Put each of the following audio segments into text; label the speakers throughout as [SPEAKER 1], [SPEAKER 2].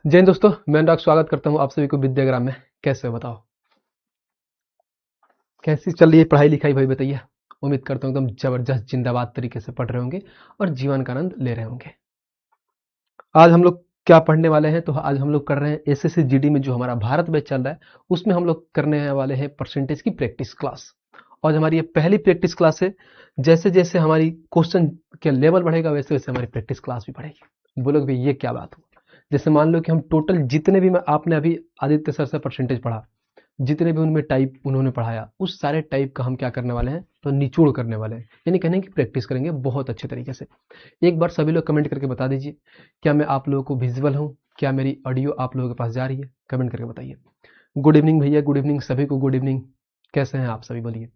[SPEAKER 1] जय हिंद दोस्तों, मैं अनुराग स्वागत करता हूं आप सभी को विद्याग्राम में। कैसे हो बताओ, कैसी चल रही है पढ़ाई लिखाई भाई बताइए। उम्मीद करता हूं एकदम जबरदस्त जिंदाबाद तरीके से पढ़ रहे होंगे और जीवन का आनंद ले रहे होंगे। आज हम लोग क्या पढ़ने वाले हैं, तो आज हम लोग कर रहे हैं एसएससी जीडी में जो हमारा भारत बैच चल रहा है उसमें हम लोग करने वाले हैं परसेंटेज की प्रैक्टिस क्लास। और हमारी ये पहली प्रैक्टिस क्लास है। जैसे जैसे हमारी क्वेश्चन का लेवल बढ़ेगा वैसे वैसे हमारी प्रैक्टिस क्लास भी बढ़ेगी। बोलोगे भाई ये क्या बात हुई। जैसे मान लो कि हम टोटल जितने भी मैं आपने अभी आदित्य सर से परसेंटेज पढ़ा, जितने भी उनमें टाइप उन्होंने पढ़ाया उस सारे टाइप का हम क्या करने वाले हैं, तो निचोड़ करने वाले हैं, यानी कहने की प्रैक्टिस करेंगे बहुत अच्छे तरीके से। एक बार सभी लोग कमेंट करके बता दीजिए, क्या मैं आप लोगों को विजुअल हूँ, क्या मेरी ऑडियो आप लोगों के पास जा रही है, कमेंट करके बताइए। गुड इवनिंग भैया, गुड इवनिंग सभी को, गुड इवनिंग। कैसे हैं आप सभी बोलिए।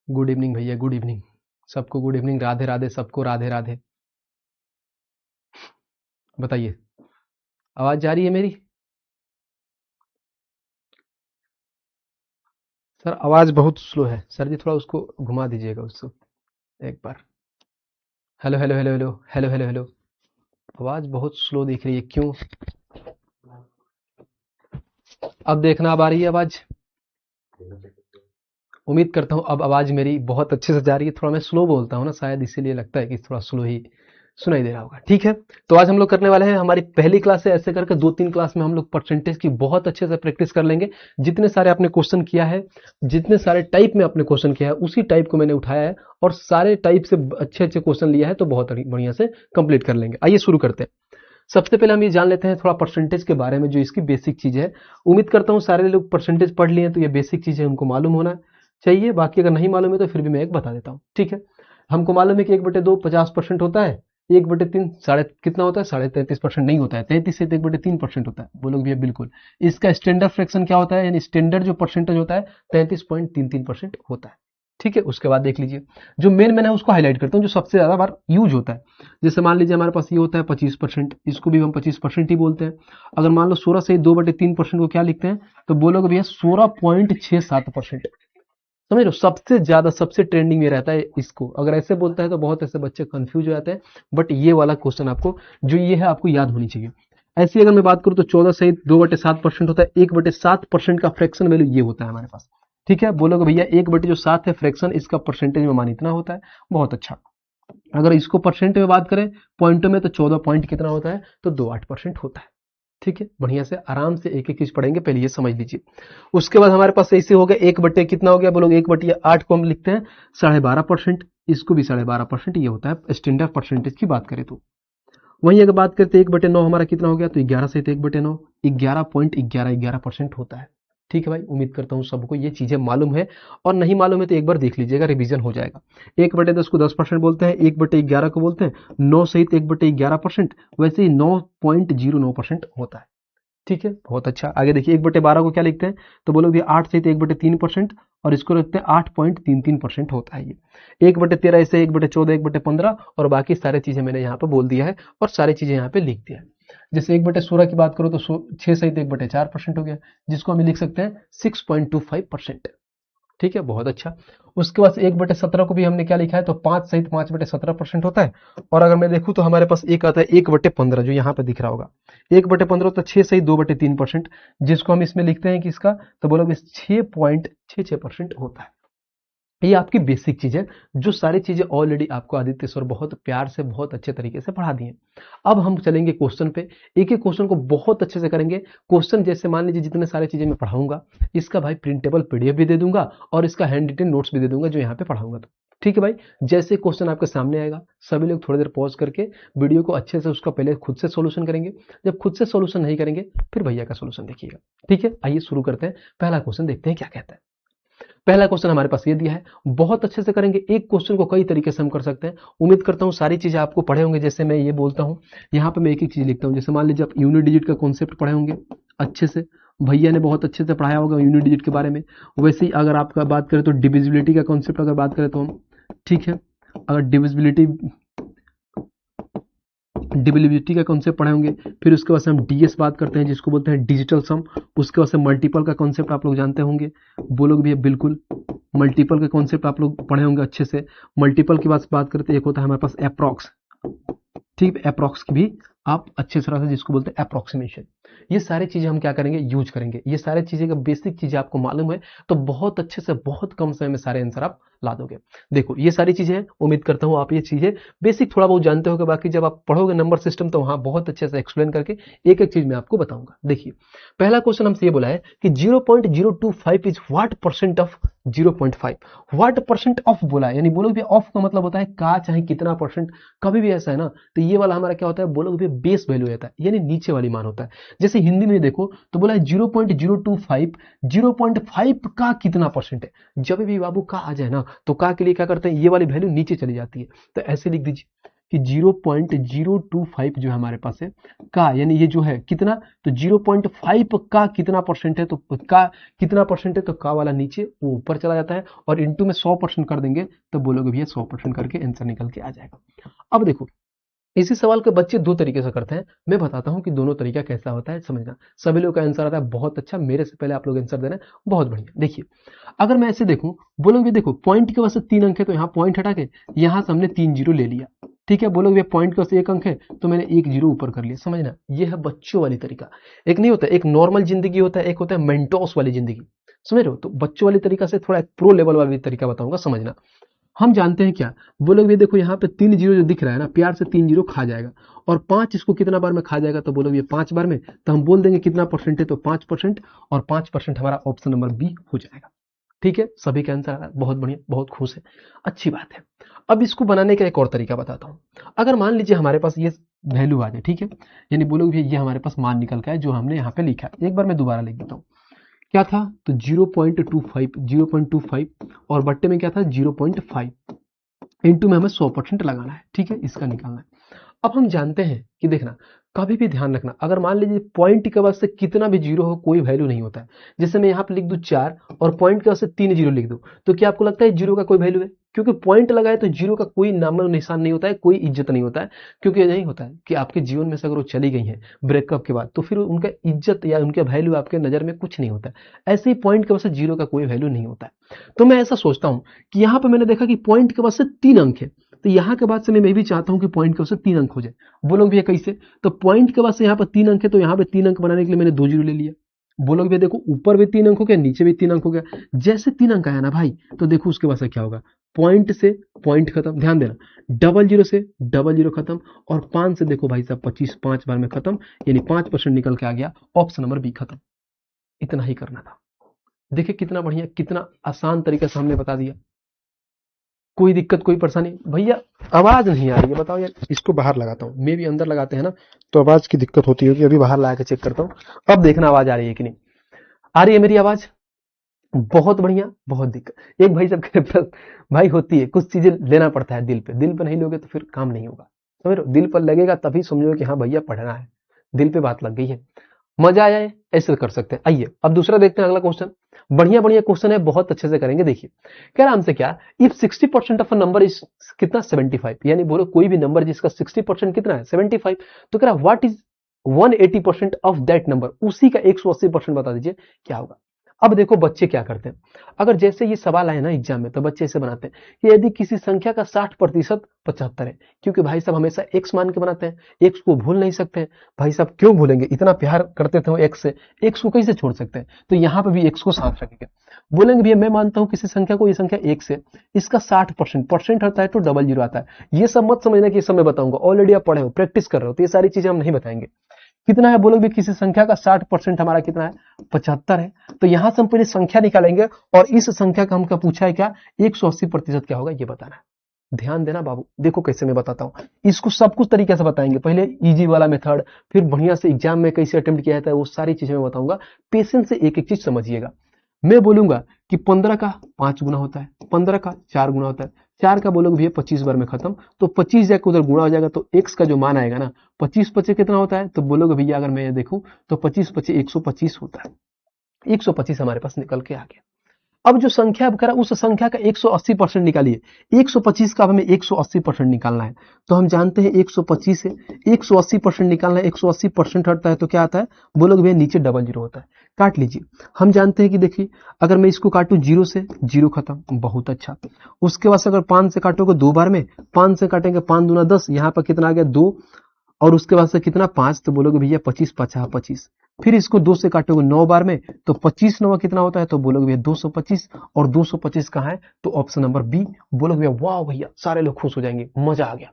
[SPEAKER 1] गुड इवनिंग भैया, गुड इवनिंग सबको, गुड इवनिंग, राधे राधे सबको, राधे राधे। बताइए, आवाज जा रही है मेरी। सर आवाज बहुत स्लो है सर जी, थोड़ा उसको घुमा दीजिएगा उसको एक बार। Hello hello hello hello hello hello hello. आवाज बहुत स्लो दिख रही है, क्यों। अब देखना, अब आ रही है आवाज। उम्मीद करता हूँ अब आवाज मेरी बहुत अच्छे से जा रही है। थोड़ा मैं स्लो बोलता हूँ ना, शायद इसीलिए लगता है कि थोड़ा स्लो ही सुनाई दे रहा होगा। ठीक है, तो आज हम लोग करने वाले हैं, हमारी पहली क्लास है। ऐसे करके 2-3 क्लास में हम लोग परसेंटेज की बहुत अच्छे से प्रैक्टिस कर लेंगे। जितने सारे आपने क्वेश्चन किया है, जितने सारे टाइप में आपने क्वेश्चन किया है, उसी टाइप को मैंने उठाया है और सारे टाइप से अच्छे अच्छे क्वेश्चन लिया है, तो बहुत बढ़िया से कंप्लीट कर लेंगे। आइए शुरू करते हैं। सबसे पहले हम ये जान लेते हैं थोड़ा परसेंटेज के बारे में, जो इसकी बेसिक चीज है। उम्मीद करता हूँ सारे लोग परसेंटेज पढ़ लिए हैं, तो ये बेसिक चीज है, उनको मालूम होना चाहिए। बाकी अगर नहीं मालूम है तो फिर भी मैं एक बता देता हूँ, ठीक है। हमको मालूम है कि 1/2 50% होता है, 1/3 साढ़े कितना होता है, 33.5% नहीं होता है, 33 से 1/3% होता है। बोलोगे भैया बिल्कुल। इसका स्टैंडर्ड फ्रैक्शन क्या होता है, यानी स्टैंडर्ड जो परसेंटेज होता है 33.33% होता है। ठीक है, उसके बाद देख लीजिए, जो मेन मैंने उसको हाईलाइट करता हूँ, जो सबसे ज्यादा बार यूज होता है। जैसे मान लीजिए हमारे पास ये होता है 25%, इसको भी हम 25% ही बोलते हैं। अगर मान लो 16 से 2/3% को क्या लिखते हैं, तो बोलोगे भैया 16.67%। समझ रहे हो, सबसे ज्यादा सबसे ट्रेंडिंग में रहता है इसको। अगर ऐसे बोलता है तो बहुत ऐसे बच्चे कंफ्यूज हो जाते हैं, बट ये वाला क्वेश्चन आपको जो ये है आपको याद होनी चाहिए। ऐसी अगर मैं बात करूं तो 14 सहित 2/7% होता है। 1/7% का फ्रैक्शन वैल्यू ये होता है हमारे पास। ठीक है, बोलोगे भैया 1/7 है फ्रैक्शन, इसका परसेंटेज में मान इतना होता है। बहुत अच्छा। अगर इसको परसेंट में बात करें पॉइंटों में, तो 14 पॉइंट कितना होता है, तो 28% होता है। ठीक है, बढ़िया से आराम से एक एक चीज पढ़ेंगे, पहले ये समझ लीजिए। उसके बाद हमारे पास ऐसे हो गया 1/, कितना हो गया बोलोगे, 1/8 को हम लिखते हैं 12.5%। इसको भी 12.5% ये होता है स्टैंडर्ड परसेंटेज की बात करें तो। वहीं अगर बात करते 1/9 हमारा कितना हो गया, तो 11 से 1/9 11.11% होता है। ठीक है भाई, उम्मीद करता हूँ सबको ये चीजें मालूम है, और नहीं मालूम है तो एक बार देख लीजिएगा, रिवीजन हो जाएगा। 1/10 को 10% बोलते हैं, 1/11 को बोलते हैं 9 सहित 1/11%, वैसे ही 9.09% होता है। ठीक है, बहुत अच्छा। आगे देखिए 1/12 को क्या लिखते हैं, तो बोलोगे 8 सहित 1/3%, और इसको लिखते हैं 8.33% होता है ये। 1/13 ऐसे 1/14 1/15, और बाकी सारी चीजें मैंने यहाँ पे बोल दिया है और सारी चीजें यहाँ पे लिख दिया है। जैसे 1/16 की बात करो तो 6 सहित 1/4% हो गया, जिसको हम लिख सकते हैं 6.25%। ठीक है, बहुत अच्छा। उसके बाद 1/17 को भी हमने क्या लिखा है, तो 5 सहित 5/17% होता है। और अगर मैं देखूं तो हमारे पास एक आता है 1/15, जो यहाँ पे दिख रहा होगा 1/15, तो 6 सहित 2/3%, जिसको हम इसमें लिखते हैं कि इसका, तो बोलोगे 6.66% होता है। ये आपकी बेसिक चीज है, जो सारी चीजें ऑलरेडी आपको आदित्य सर बहुत प्यार से बहुत अच्छे तरीके से पढ़ा दिए। अब हम चलेंगे क्वेश्चन पे, एक एक क्वेश्चन को बहुत अच्छे से करेंगे। क्वेश्चन जैसे मान लीजिए जितने सारी चीजें मैं पढ़ाऊंगा, इसका भाई प्रिंटेबल पीडीएफ भी दे दूंगा और इसका हैंड रिटन नोट्स भी दे दूंगा जो यहाँ पे पढ़ाऊंगा। तो ठीक है भाई, जैसे क्वेश्चन आपके सामने आएगा सभी लोग थोड़ी देर पॉज करके वीडियो को अच्छे से उसका पहले खुद से सोल्यूशन करेंगे। जब खुद से सोल्यूशन नहीं करेंगे फिर भैया का सोल्यूशन देखिएगा। ठीक है, आइए शुरू करते हैं। पहला क्वेश्चन देखते हैं क्या कहता है। पहला क्वेश्चन हमारे पास ये दिया है, बहुत अच्छे से करेंगे। एक क्वेश्चन को कई तरीके से हम कर सकते हैं। उम्मीद करता हूँ सारी चीजें आपको पढ़े होंगे। जैसे मैं ये बोलता हूँ, यहाँ पे मैं एक एक चीज लिखता हूँ। जैसे मान लीजिए आप यूनिट डिजिट का कॉन्सेप्ट पढ़े होंगे अच्छे से, भैया ने बहुत अच्छे से पढ़ाया होगा यूनिट डिजिट के बारे में। वैसे ही अगर आपका बात करें तो डिविजिबिलिटी का कॉन्सेप्ट अगर बात करें तो हम, ठीक है, अगर डिविजिबिलिटी का कॉन्सेप्ट पढ़े होंगे। फिर उसके बाद से हम डीएस बात करते हैं, जिसको बोलते हैं डिजिटल सम। उसके बाद से मल्टीपल का कॉन्सेप्ट आप लोग जानते होंगे, बोलोगे भैया बिल्कुल। मल्टीपल का कॉन्सेप्ट आप लोग पढ़े होंगे अच्छे से। मल्टीपल की बात करते हैं, एक होता है हमारे पास अप्रॉक्स, ठीक है, अप्रॉक्स की भी आप अच्छे तरह से जिसको बोलते हैं अप्रोक्सीमेशन, ये सारी चीजें हम क्या करेंगे, यूज करेंगे। ये सारी चीजें का बेसिक चीजें आपको मालूम है तो बहुत अच्छे से बहुत कम समय में सारे आंसर आप ला दोगे। देखो ये सारी चीजें हैं, उम्मीद करता हूँ आप ये चीजें बेसिक थोड़ा बहुत जानते होगे, बाकी जब आप पढ़ोगे नंबर सिस्टम तो वहां बहुत अच्छे से एक्सप्लेन करके एक एक चीज मैं आपको बताऊंगा। देखिए पहला क्वेश्चन हमसे ये बोला है कि 0.025 is what percent of 0.5, what percent of बोला है, यानी बोलोगे ऑफ का मतलब होता है का चाहे कितना परसेंट, कभी भी ऐसा है ना तो ये वाला हमारा क्या होता है, बोलोगे बेस वैल्यू रहता है, यानी नीचे वाली मान होता है। जैसे हिंदी में देखो तो बोला है 0.025, 0.5 का कितना परसेंट है, जब भी बाबू का आ जाए ना तो का के लिए क्या करते हैं, ये वाली वैल्यू नीचे चली जाती है, तो ऐसे लिख दीजिए कि 0.025 जो है हमारे पास है का, यानी ये जो है कितना, तो 0.5 का कितना परसेंट है, तो का कितना परसेंट है तो का वाला नीचे वो ऊपर चला जाता है, और इंटू में 100% कर देंगे तो बोलोगे भैया 100% करके आंसर निकल के आ जाएगा। अब देखो इसी सवाल के बच्चे दो तरीके से करते हैं, मैं बताता हूं कि दोनों तरीका कैसा होता है, समझना। सभी लोग का आंसर आता है बहुत अच्छा, मेरे से पहले आप लोग आंसर दे रहे हैं बहुत बढ़िया। देखिए अगर मैं ऐसे देखूं, बोलोगे देखो पॉइंट के वजह से 3 अंक है तो यहाँ पॉइंट हटा के यहां से हमने 3 जीरो ले लिया, ठीक है। बोलोगे पॉइंट के वजह से 1 अंक है तो मैंने 1 जीरो ऊपर कर लिया, समझना। ये है बच्चों वाली तरीका। एक नहीं होता, एक नॉर्मल जिंदगी होता है, एक होता है मेंटोस वाली जिंदगी, समझ रहे हो। तो बच्चों वाली तरीका से थोड़ा एक प्रो लेवल वाली तरीका बताऊंगा, समझना। हम जानते हैं क्या, बोलोगे देखो यहाँ पे 3 जीरो जो दिख रहा है ना, प्यार से 3 जीरो खा जाएगा, और 5 इसको कितना बार में खा जाएगा, तो बोलोगे 5 बार में, तो हम बोल देंगे कितना परसेंट है, तो 5%, और 5% हमारा ऑप्शन नंबर बी हो जाएगा। ठीक है, सभी का आंसर आ रहा है, बहुत बढ़िया, बहुत खुश है, अच्छी बात है। अब इसको बनाने का एक और तरीका बताता हूँ। अगर मान लीजिए हमारे पास ये वैल्यू आ जाए, ठीक है, यानी बोलोगे ये हमारे पास मान निकल का है जो हमने यहाँ पे लिखा है, एक बार मैं दोबारा लिख देता हूँ। क्या था, तो 0.25 और बट्टे में क्या था 0.5, इंटू में हमें 100% लगाना है, ठीक है, इसका निकालना है। अब हम जानते हैं कि देखना, कभी भी ध्यान रखना, अगर मान लीजिए पॉइंट के बाद से कितना भी जीरो हो कोई वैल्यू नहीं होता है। जैसे मैं यहाँ पे लिख दूं 4 और पॉइंट के बाद से 3 जीरो लिख दूं, तो क्या आपको लगता है जीरो का कोई वैल्यू है? क्योंकि पॉइंट लगाए तो जीरो का कोई नाम और निशान नहीं होता है, कोई इज्जत नहीं होता है। क्योंकि यही होता है कि आपके जीवन में से अगर वो चली गई है ब्रेकअप के बाद, तो फिर उनका इज्जत या उनका वैल्यू आपके नजर में कुछ नहीं होता है। ऐसे ही पॉइंट के बाद से जीरो का कोई वैल्यू नहीं होता है। तो मैं ऐसा सोचता हूँ कि यहाँ पे मैंने देखा कि पॉइंट के बाद से 3 अंक है, तो यहाँ के बाद से मैं भी चाहता हूँ कि पॉइंट के बाद से 3 अंक हो जाए। बोलोगे भैया कैसे, तो पॉइंट के बाद से यहाँ पर 3 अंक है, तो यहाँ पे 3 अंक बनाने के लिए मैंने 2 जीरो ले लिया। बोलोगे भैया देखो ऊपर भी 3 अंक हो गया, नीचे भी 3 अंक हो गया। जैसे 3 अंक आया ना भाई, तो देखो उसके बाद से क्या होगा, पॉइंट से पॉइंट खत्म, ध्यान देना, डबल जीरो से डबल जीरो खत्म, और 5 से देखो भाई साहब 25, 5 बार में खत्म, यानी 5% निकल के आ गया, ऑप्शन नंबर बी खत्म। इतना ही करना था। देखिए कितना बढ़िया, कितना आसान तरीके से हमने बता दिया। कोई दिक्कत कोई परेशानी भैया? आवाज नहीं आ रही है, बताओ यार। इसको बाहर लगाता हूँ, मे भी अंदर लगाते हैं ना तो आवाज की दिक्कत होती होगी, अभी बाहर लगा के चेक करता हूँ। अब देखना आवाज आ रही है कि नहीं आ रही है मेरी आवाज। बहुत बढ़िया, बहुत दिक्कत। एक भाई सबके पास भाई होती है, कुछ चीजें लेना पड़ता है दिल पे, दिल पे नहीं लोगे तो फिर काम नहीं होगा, समझ रहे हो। दिल पर लगेगा तभी समझो कि हाँ भैया पढ़ना है, दिल पे बात लग गई है, मजा आया है, ऐसे कर सकते हैं। आइए अब दूसरा देखते हैं, अगला क्वेश्चन बढ़िया बढ़िया क्वेश्चन है, बहुत अच्छे से करेंगे। देखिए क्या नाम से क्या, if 60% of a number is कितना 75, यानी बोलो कोई भी नंबर जिसका 60% कितना है 75, तो कह रहा what is 180% of that number, उसी का 180% बता दीजिए क्या होगा। अब देखो बच्चे क्या करते हैं, अगर जैसे ये सवाल आए ना एग्जाम में तो बच्चे ऐसे बनाते हैं कि यदि किसी संख्या का 60% 75 है, क्योंकि भाई साहब हमेशा एक्स मान के बनाते हैं, एक्स को भूल नहीं सकते हैं। भाई साहब क्यों भूलेंगे, इतना प्यार करते थे वो एक्स से, एक्स को कैसे छोड़ सकते हैं, तो यहाँ पे भी एक्स को साथ रखेंगे। बोलेंगे भैया मैं मानता हूँ किसी संख्या को, ये संख्या एक्स है, इसका 60% परसेंट होता है तो डबल जीरो आता है। ये सब मत समझना कि ये सब मैं बताऊंगा, ऑलरेडी आप पढ़े हो, प्रैक्टिस कर रहे हो, तो ये सारी चीजें हम नहीं बताएंगे। कितना है बोलोगे, किसी संख्या का 60% हमारा कितना है 75 है, तो यहां से हम पहले संख्या निकालेंगे, और इस संख्या का हमका पूछा है क्या 180% क्या होगा ये बताना है। ध्यान देना बाबू, देखो कैसे मैं बताता हूँ, इसको सब कुछ तरीके से बताएंगे, पहले इजी वाला मेथड, फिर बढ़िया से एग्जाम में कैसे अटेम्प्ट किया जाता है वो सारी चीजें मैं बताऊंगा। पेशेंस से एक एक चीज समझिएगा। मैं बोलूंगा कि 15 का 5 गुना होता है, 15 का 4 गुना होता है, 4 का बोलोगे भैया 25 बार में खत्म, तो 25 जाकर उधर गुणा हो जाएगा, तो x का जो मान आएगा ना 25 पचे कितना होता है, तो बोलोगे भैया अगर मैं ये देखूं तो 25 पचे 125 होता है, 125 हमारे पास निकल के आ गया। अब जो संख्या अब करा उस संख्या का 180% निकालिए। 125 का अब हमें 180% निकालना है। तो हम जानते हैं 125 है, 180% निकालना है। 180% हटता है तो क्या आता है, बोलोगे भैया नीचे डबल जीरो होता है। काट लीजिए। हम जानते हैं कि देखिए अगर मैं इसको काटूं जीरो से, जीरो खत्म, बहुत अच्छा। उसके बाद से अगर 5 से काटोगे 2 बार में, 5 से काटेंगे 5 दूना 10, यहाँ पर कितना आ गया 2, और उसके बाद से कितना 5, तो बोलोगे भैया 25 50 25। फिर इसको 2 से काटोगे 9 बार में, तो 25 9 कितना होता है, तो बोलोगे भैया 225। और 225 कहाँ है, तो ऑप्शन नंबर बी। बोलोगे भैया वाह भैया, सारे लोग खुश हो जाएंगे, मजा आ गया,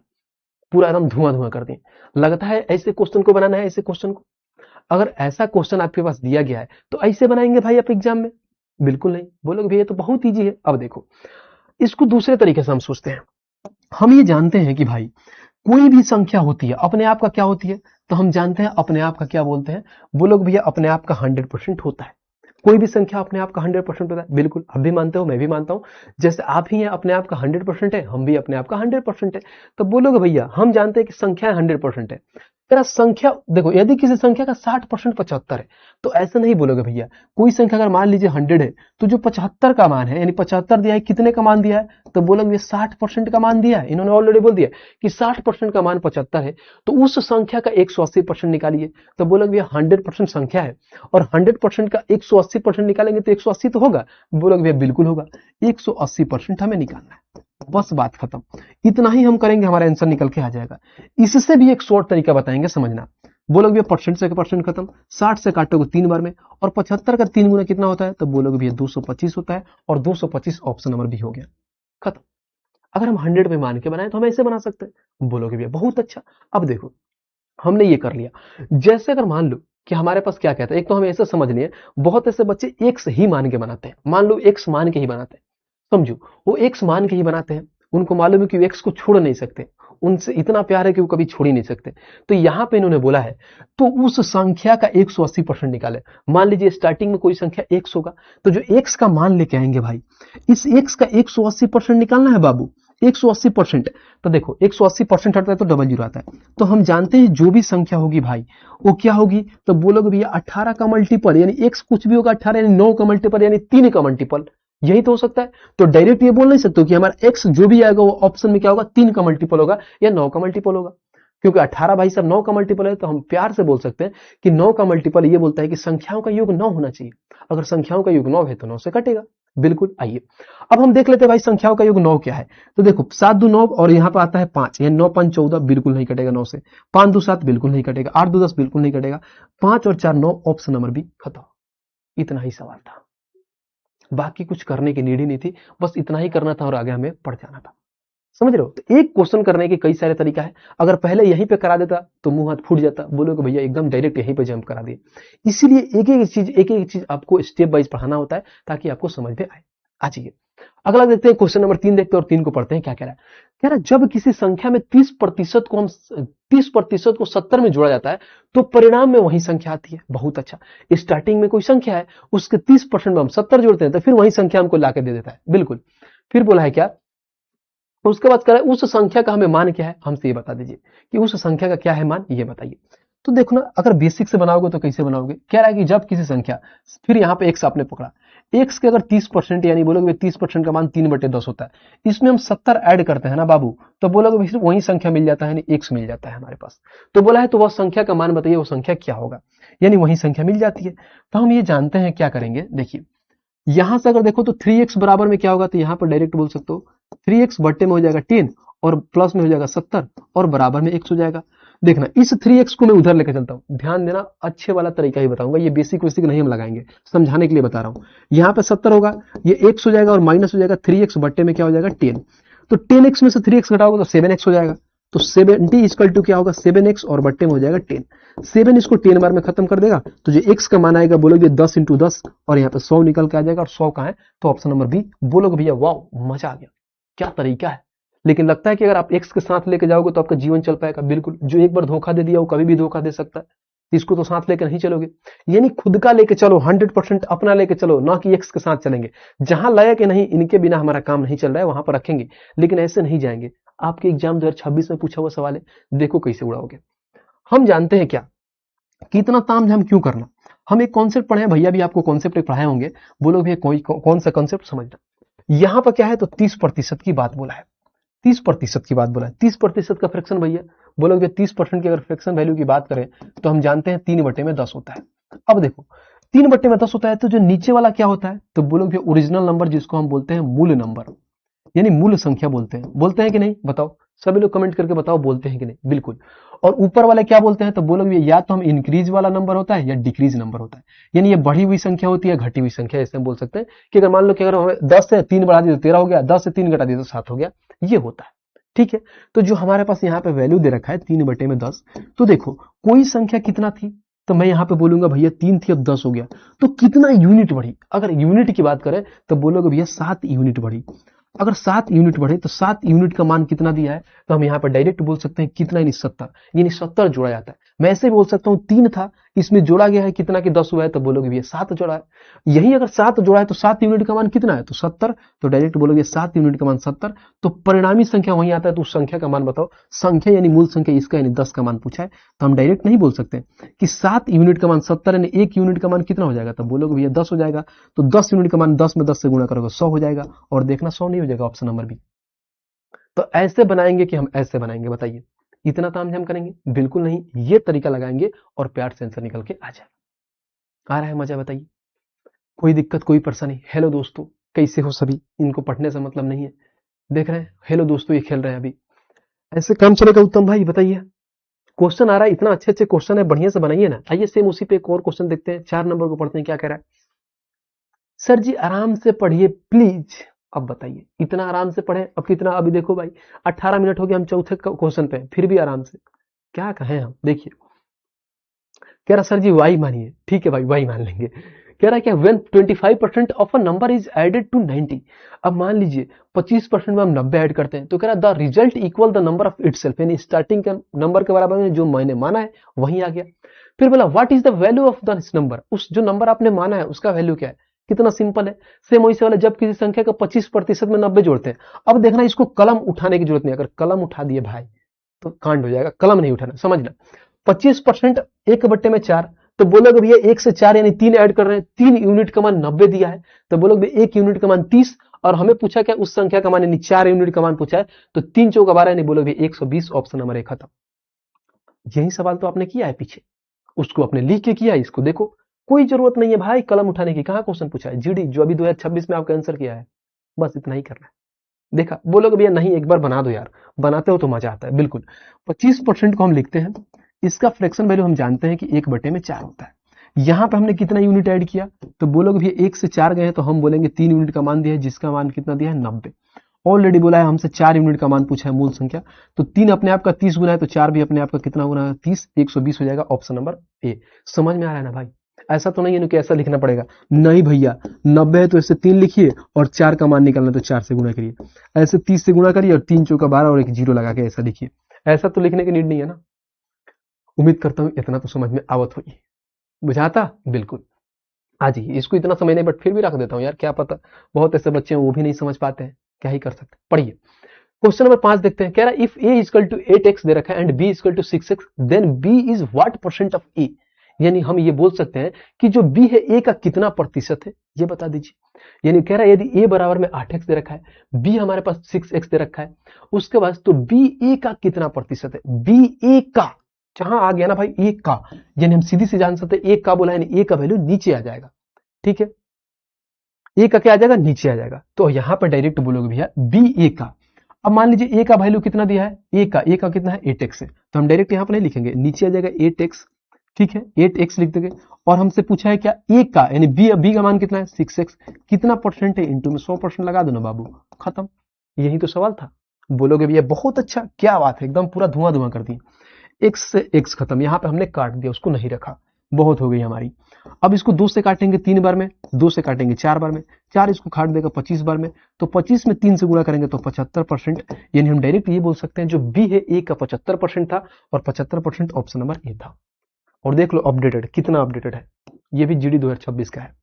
[SPEAKER 1] पूरा एकदम धुआं धुआं कर दिए। लगता है ऐसे क्वेश्चन को बनाना है, ऐसे क्वेश्चन को अगर ऐसा क्वेश्चन आपके पास दिया गया है तो ऐसे बनाएंगे भाई आप एग्जाम में? बिल्कुल नहीं। बोलोगे भैया तो बहुत ईजी है। अब देखो इसको दूसरे तरीके से हम सोचते हैं। हम ये जानते हैं कि भाई कोई भी संख्या होती है अपने आप का क्या होती है, तो हम जानते हैं अपने आप का क्या बोलते हैं। बोलोगे भैया अपने आप का 100% होता है। कोई भी संख्या अपने आप का 100% होता है, बिल्कुल आप भी मानते हो, मैं भी मानता हूं। जैसे आप ही हैं अपने आप का 100% है, हम भी अपने आप का 100% है। तो बोलोगे भैया हम जानते हैं कि संख्या 100% है। तेरा संख्या देखो, यदि किसी संख्या का 60% 75 है, तो ऐसा नहीं बोलोगे भैया। कोई संख्या अगर मान लीजिए 100 है, तो जो 75 का मान है, यानी 75 दिया है, कितने का मान दिया है, तो बोलोगे 60% का मान दिया है। इन्होंने ऑलरेडी बोल दिया कि 60% का मान 75 है, तो उस संख्या का 180% निकालिए। तो बोलोगे भैया 100% संख्या है और 100% का 180% निकालेंगे तो 180 तो होगा। बोलोगे भैया बिल्कुल होगा, 180% हमें निकालना है, बस बात खत्म। इतना ही हम करेंगे, हमारा आंसर निकल के आ जाएगा। इससे भी एक शॉर्ट तरीका बताएंगे, समझना। बोलोगे भैया परसेंट से परसेंट खत्म, 60 से काटोगे 3 बार में, और 75 का 3 गुना कितना होता है, तो बोलोगे भैया 225 होता है, और 225 ऑप्शन नंबर बी हो गया, खत्म। अगर हम 100 पे मान के बनाए तो हम ऐसे बना सकते हैं। बोलोगे भैया बहुत अच्छा। अब देखो हमने ये कर लिया। जैसे अगर मान लो कि हमारे पास क्या कहता है, एक तो हम ऐसे समझ लिए, बहुत ऐसे बच्चे एक्स ही मान के बनाते हैं। मान लो एक्स मान के ही बनाते हैं, समझो वो एक्स मान के ही बनाते हैं। उनको मालूम है कि वो एक्स को छोड़ नहीं सकते, उनसे इतना प्यार है कि वो कभी छोड़ ही नहीं सकते। तो यहां पे इन्होंने बोला है तो उस संख्या का 180% निकाले। मान लीजिए स्टार्टिंग में कोई संख्या एक्स होगा, तो जो एक्स का मान लेके आएंगे भाई, इस एक्स का 180% निकालना है बाबू। 180%, तो देखो 180% हटता है तो डबल जीरो आता है। तो हम जानते हैं जो भी संख्या होगी भाई वो क्या होगी, तो बोलोगे भैया 18 का मल्टीपल, यानी एक्स कुछ भी होगा 18, यानी 9 का मल्टीपल, यानी 3 का मल्टीपल, यही तो हो सकता है। तो डायरेक्ट ये बोल नहीं सकते कि हमारा एक्स जो भी आएगा वो ऑप्शन में क्या होगा, 3 का मल्टीपल होगा या 9 का मल्टीपल होगा। क्योंकि 18 भाई साहब 9 का मल्टीपल है, तो हम प्यार से बोल सकते हैं कि 9 का मल्टीपल ये बोलता है कि संख्याओं का योग 9 होना चाहिए। अगर संख्याओं का योग 9 है तो 9 से कटेगा। बिल्कुल। आइए अब हम देख लेते हैं भाई संख्याओं का योग 9 क्या है। तो देखो 7 2 9, और यहाँ पर आता है 5, यानी 9 5 14, बिल्कुल नहीं कटेगा 9 से। 5 2 7 बिल्कुल नहीं कटेगा, 8 2 10 बिल्कुल नहीं कटेगा, 5 और 4 9, ऑप्शन नंबर बी खत्म। इतना ही सवाल था, बाकी कुछ करने की नीड ही नहीं थी, बस इतना ही करना था और आगे हमें पढ़ जाना था। समझ रहे हो? तो एक क्वेश्चन करने के कई सारे तरीका है। अगर पहले यहीं पे करा देता तो मुंह हाथ फूट जाता, बोलोगे भैया एकदम डायरेक्ट यहीं पे जंप करा दिए। इसीलिए एक एक चीज आपको स्टेप वाइज पढ़ाना होता है ताकि आपको समझ में आए। आ जाइए अगला देखते हैं, क्वेश्चन नंबर 3 देखते हैं और 3 को पढ़ते हैं। क्या कह रहा है? कह रहा है जब किसी संख्या में 30% को 30% को 70 में जोड़ा जाता है तो परिणाम में वही संख्या आती है। बहुत अच्छा। स्टार्टिंग में कोई संख्या है, उसके 30% में हम 70 जोड़ते हैं तो फिर वही संख्या हमको लाके दे देता है। बिल्कुल। फिर बोला है क्या, उसके बाद कह रहा है उस संख्या का हमें मान क्या है, हमसे ये बता दीजिए कि उस संख्या का क्या है मान, ये बताइए। तो देखो ना, अगर बेसिक से बनाओगे तो कैसे बनाओगे। कह रहा है कि जब किसी संख्या, फिर यहाँ पे एक्स आपने पकड़ा, एक्स के अगर 30%, यानी बोलोगे 30% का मान 3/10 होता है, इसमें हम 70 ऐड करते हैं ना बाबू, तो बोलोगे सिर्फ वही संख्या मिल जाता है, यानी एक्स मिल जाता है हमारे पास। तो बोला है तो वह संख्या का मान बताइए, वो संख्या क्या होगा, यानी वही संख्या मिल जाती है। तो हम ये जानते हैं क्या करेंगे, देखिए यहां से अगर देखो तो 3x बराबर में क्या होगा, तो यहां पर डायरेक्ट बोल सकते हो 3x बट्टे में हो जाएगा 10 और प्लस में हो जाएगा 70 और बराबर में x हो जाएगा। देखना इस 3x को मैं उधर लेकर चलता हूं, ध्यान देना, अच्छे वाला तरीका ही बताऊंगा, ये बेसिक वेसिक नहीं हम लगाएंगे, समझाने के लिए बता रहा हूं। यहाँ पे 70 होगा, ये x हो जाएगा और माइनस हो जाएगा 3x बट्टे में क्या हो जाएगा 10। तो 10x में से 3x घटाओगे तो 7x हो जाएगा। तो 70 इक्वल टू क्या होगा 7x और बट्टे में हो जाएगा 10। 7 इसको 10 बार में खत्म कर देगा, तो जो x का मान आएगा बोलोगे 10 × 10 और यहाँ पे 100 निकल के आ जाएगा, और 100 कहाँ है, तो ऑप्शन नंबर बी। बोलोगे भैया वाह मजा आ गया, क्या तरीका है। लेकिन लगता है कि अगर आप x के साथ लेके जाओगे तो आपका जीवन चल पाएगा। बिल्कुल, जो एक बार धोखा दे दिया वो कभी भी धोखा दे सकता है, इसको तो साथ लेकर नहीं चलोगे। यानी खुद का लेके चलो, 100% अपना लेके चलो, ना कि एक्स के साथ चलेंगे। जहां लगा कि नहीं इनके बिना हमारा काम नहीं चल रहा है वहां पर रखेंगे, लेकिन ऐसे नहीं जाएंगे। आपके एग्जाम 2026 में पूछा हुआ सवाल है, देखो कैसे उड़ाओगे। हम जानते हैं क्या, कितना तामझाम क्यों करना। हम एक कॉन्सेप्ट पढ़े हैं, भैया भी आपको कॉन्सेप्ट पढ़ाए होंगे, बोलो भैया कोई कौन सा कॉन्सेप्ट समझना। यहाँ पर क्या है, तो 30% की बात बोला है, 30% की बात बोला है। 30% का फ्रैक्शन भैया, बोलोगे 30% की अगर फ्रैक्शन वैल्यू की बात करें तो हम जानते हैं 3/10 होता है। अब देखो 3/10 होता है तो जो नीचे वाला क्या होता है, तो बोलोगे ओरिजिनल नंबर, जिसको हम बोलते हैं मूल नंबर, यानी मूल संख्या बोलते हैं कि नहीं, बताओ सभी लोग कमेंट करके बताओ, बोलते हैं कि नहीं, बिल्कुल। और ऊपर वाले क्या बोलते हैं, तो बोलोगे या तो हम इंक्रीज वाला नंबर होता है या डिक्रीज नंबर होता है, यानी ये बढ़ी हुई संख्या होती है, घटी हुई संख्या, ऐसे हम बोल सकते हैं कि अगर मान लो कि अगर हमें 10 से 3 बढ़ा दिया तो 13 हो गया, 10 से 3 घटा दिया तो 7 हो गया, ये होता है। ठीक है, तो जो हमारे पास यहाँ पे वैल्यू दे रखा है 3/10, तो देखो कोई संख्या कितना थी, तो मैं यहाँ पे बोलूंगा भैया 3 थी, अब 10 हो गया, तो कितना यूनिट बढ़ी, अगर यूनिट की बात करें तो बोलोगे भैया 7 यूनिट बढ़ी। अगर 7 यूनिट बढ़े तो 7 यूनिट का मान कितना दिया है, तो हम यहाँ पर डायरेक्ट बोल सकते हैं कितना, यानी 70, यानी 70 जोड़ा जाता है। मैं ऐसे भी बोल सकता हूँ 3 था, इसमें जोड़ा गया है कितना कि 10 हुआ है, तो बोलोगे भैया 7 जोड़ा है। यही अगर 7 जोड़ा है तो 7 यूनिट का मान कितना है, तो 70, तो डायरेक्ट बोलोगे 7 यूनिट का मान 70, तो परिणामी संख्या वहीं आता है, तो उस संख्या का मान बताओ, संख्या यानी मूल संख्या इसका यानी 10 का मान पूछा है, तो हम डायरेक्ट नहीं बोल सकते कि 7 यूनिट का मान 70 यानी 1 यूनिट का मान कितना हो जाएगा, तो बोलोगे भैया 10 हो जाएगा, तो 10 यूनिट का मान 10 में 10 से गुणा करोगे 100 हो जाएगा, और देखना 100 नहीं हो जाएगा, ऑप्शन नंबर बी। तो ऐसे बनाएंगे कि हम ऐसे बनाएंगे, बताइए इतना तामझाम करेंगे, बिल्कुल नहीं, ये तरीका लगाएंगे और प्यार से आंसर निकल के आ जाए। आ रहा है मजा, बताइए, कोई दिक्कत कोई परेशानी। हेलो दोस्तों, कैसे हो सभी, इनको पढ़ने से मतलब नहीं है, देख रहे हैं, हेलो दोस्तों ये खेल रहे हैं अभी, ऐसे काम चलेगा उत्तम भाई, बताइए। क्वेश्चन आ रहा है, इतना अच्छे अच्छे क्वेश्चन है, बढ़िया से बनाइए ना। आइए सेम उसी पे एक और क्वेश्चन देखते हैं, 4 नंबर को पढ़ते हैं, क्या कह रहा है सर जी, आराम से पढ़िए प्लीज। अब बताइए, इतना आराम से पढ़े, अब कितना, अभी देखो भाई 18 मिनट हो गए, हम चौथे क्वेश्चन पे, फिर भी आराम से, क्या कहें हम, देखिए कह रहा सर जी वाई मानिए, ठीक है भाई वाई मान लेंगे। कह रहा है क्या, when 25% of a number is added to 90, अब मान लीजिए 25% में हम 90 ऐड करते हैं, तो कह रहा the result equal the number of itself, यानी स्टार्टिंग के नंबर के बराबर में जो मैंने माना है वही आ गया। फिर बोला what is the value of this number, उस जो नंबर आपने माना है उसका वैल्यू क्या है, कितना सिंपल है, सेम वैसे वाला, जब किसी संख्या का 25% में 90 जोड़ते हैं। अब देखना इसको कलम उठाने की जरूरत नहीं, अगर कलम उठा दिए भाई तो कांड हो जाएगा, कलम नहीं उठाना, समझना। 25% 1/4, तो बोलोगे भैया 1 से 4 यानी 3 ऐड कर रहे हैं, 3 यूनिट का मान 90 दिया है, तो बोलोगे 1 यूनिट का मान 30, और हमें पूछा क्या, उस संख्या का मान यानी 4 यूनिट का मान पूछा है, तो 3 चौका 12 यानी बोलोगे 120, ऑप्शन नंबर 1 खत्म। यही सवाल तो आपने किया है पीछे, उसको आपने लिख के किया है, इसको देखो, कोई जरूरत नहीं है भाई कलम उठाने की, कहां क्वेश्चन पूछा है, जीडी जो अभी 2026 में आपका आंसर किया है, बस इतना ही करना है। देखा, बोलोगे भैया नहीं एक बार बना दो यार, बनाते हो तो मजा आता है, बिल्कुल। 25% को हम लिखते हैं, इसका फ्रैक्शन वैल्यू हम जानते हैं कि 1/4 होता है। यहां पे हमने कितना यूनिट ऐड किया, तो बोलोगे भैया 1 से 4 गए हैं, तो हम बोलेंगे 3 यूनिट का मान दिया है, जिसका मान कितना दिया है 90। ऑलरेडी बोला है हमसे 4 यूनिट का मान पूछा है मूल संख्या, तो 3 अपने आप का 30 गुना है, तो 4 भी अपने आप का कितना गुना है 30, 120 हो जाएगा, ऑप्शन नंबर ए। समझ में आ रहा है ना भाई, ऐसा तो नहीं है ना कि ऐसा लिखना पड़ेगा, नहीं भैया 90 है तो ऐसे 3 लिखिए, और 4 का मान निकालना तो 4 से गुणा करिए, ऐसे 30 से गुणा करिए, और 3 चौका 12 और एक जीरो लगा के ऐसा लिखिए, ऐसा तो लिखने की नीड नहीं है ना। उम्मीद करता हूं इतना तो समझ में आवत होगी, बुझाता बिल्कुल। हाँ जी, इसको इतना समझ नहीं, बट फिर भी रख देता हूँ यार, क्या पता बहुत ऐसे बच्चे हैं वो भी नहीं समझ पाते हैं, क्या ही कर सकते। पढ़िए क्वेश्चन नंबर 5 देखते हैं, कह रहा है if a equal to 8x दे रखा है and b equal to 6x, then b is what percent of a, यानी हम ये बोल सकते हैं कि जो b है a का कितना प्रतिशत है, ये बता दीजिए। यानी कह रहा है यदि a बराबर में 8x दे रखा है, b हमारे पास 6x दे रखा है, उसके बाद तो b a का कितना प्रतिशत है, b a का, जहां आ गया ना भाई a का, यानी हम सीधी से जान सकते हैं a का बोला है, a का वैल्यू नीचे आ जाएगा, ठीक है, a का क्या आ जाएगा, नीचे आ जाएगा, तो यहां पर डायरेक्ट बोलोगे भैया b a का। अब मान लीजिए a का वैल्यू कितना दिया है, a का कितना है 8x है, तो हम डायरेक्ट यहां पर नहीं लिखेंगे, नीचे आ जाएगा 8x, ठीक है 8x लिख देंगे। और हमसे पूछा है क्या a का, यानी b का मान कितना है 6x, कितना परसेंट है, इंटू में 100% लगा दो ना बाबू, खत्म, यही तो सवाल था। बोलोगे भैया बहुत अच्छा, क्या बात है, एकदम पूरा धुआं धुआं कर दिया, x से x खत्म, यहां पे हमने काट दिया, उसको नहीं रखा, बहुत हो गई हमारी। अब इसको 2 से काटेंगे 3 बार में, 2 से काटेंगे 4 बार में, 4 इसको काट देगा 25 बार में, तो 25 में 3 से गुणा करेंगे तो 75%, यानी हम डायरेक्ट ये बोल सकते हैं जो बी है ए का 75% था, और 75% ऑप्शन नंबर ए था। और देख लो अपडेटेड, कितना अपडेटेड है, ये भी जीडी 2026 का है,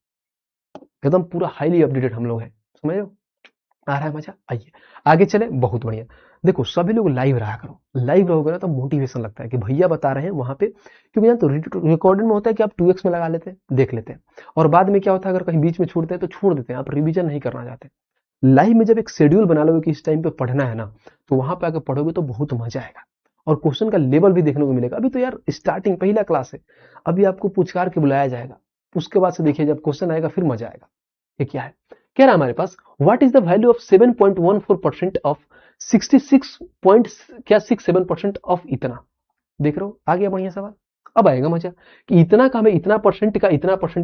[SPEAKER 1] एकदम पूरा हाईली अपडेटेड हम लोग हैं, समझ लो। आ रहा है मजा? आइए आगे चले। बहुत बढ़िया। देखो सभी लोग लाइव रहा करो, लाइव रहोगे ना तो मोटिवेशन लगता है कि भैया बता रहे हैं वहां पे, क्योंकि यहाँ तो रिकॉर्डेड में होता है कि आप 2x में लगा लेते हैं, देख लेते हैं, और बाद में क्या होता है अगर कहीं बीच में छोड़ते हैं तो छोड़ देते हैं, आप रिवीजन नहीं करना चाहते। लाइव में जब एक शेड्यूल बना लोगे कि इस टाइम पे पढ़ना है ना, तो वहां पे आकर पढ़ोगे तो बहुत मजा आएगा, और क्वेश्चन का लेवल भी देखने को मिलेगा। अभी तो यार स्टार्टिंग पहला क्लास है, अभी आपको पूछकार के बुलाया जाएगा, उसके बाद से देखिए जब क्वेश्चन आएगा फिर मजा आएगा। ये क्या है? कह रहा है हमारे पास what is the value of 7.14% of 66 point क्या 67% ऑफ इतना। देख रहे हो आ गया बढ़िया सवाल। अब आएगा मजा कि इतना का हमें इतना परसेंट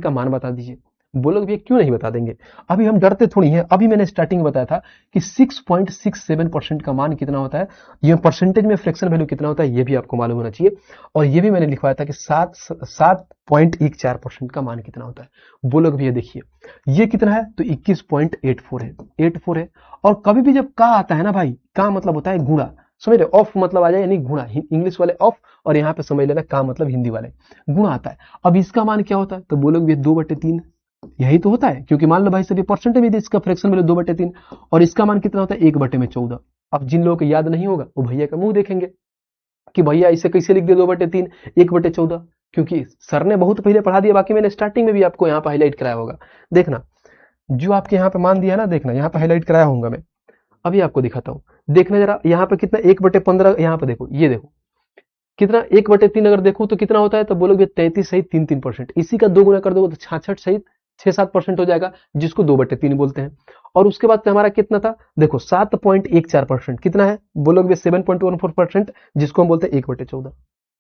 [SPEAKER 1] का मान बता दीजिए। बोलोगे भैया क्यों नहीं बता देंगे, अभी हम डरते थोड़ी हैं। अभी मैंने स्टार्टिंग में बताया था कि 6.67% का मान कितना होता है, ये परसेंटेज में फ्रैक्शन वैल्यू कितना होता है ये भी आपको मालूम होना चाहिए। और ये भी मैंने लिखवाया था कि 7.14% का मान कितना होता है। बोलोगे भैया देखिए ये कितना है, तो 21.84 है, 84 है। और कभी भी जब का आता है ना भाई, का मतलब होता है गुणा, समझ रहे, ऑफ मतलब आ जाए यानी गुणा, इंग्लिश वाले ऑफ, और यहाँ पे समझ लेना का मतलब हिंदी वाले गुणा आता है। अब इसका मान क्या होता है, तो बोलोगे 2/3, यही तो होता है, क्योंकि मान लो भाई सभी परसेंटेज में इसका फ्रैक्शन वैल्यू 2/3, और इसका मान कितना होता है 1/14। अब जिन लोगों को याद नहीं होगा वो भैया का मुंह देखेंगे कि भैया इसे कैसे लिख दिया 2/3 1/14, क्योंकि सर ने बहुत पहले पढ़ा दिया, बाकी मैंने स्टार्टिंग में भी आपको यहाँ पे हाईलाइट कराया होगा। देखना जो आपके यहाँ पे मान दिया ना, देखना यहाँ पे हाईलाइट कराया होगा मैं, अभी आपको दिखाता हूँ। देखना जरा यहाँ पे कितना 1/15, यहाँ पे देखो, ये देखो कितना 1/3 अगर देखो तो कितना होता है, तो बोलोगे 33 सहित 3% इसी का 2 गुना कर दोगे तो 66 सहित 6-7% हो जाएगा, जिसको 2/3 बोलते हैं। और उसके बाद हमारा कितना था, देखो 7.14% कितना है, बोलोगे 7.14%, जिसको हम बोलते हैं 1/14।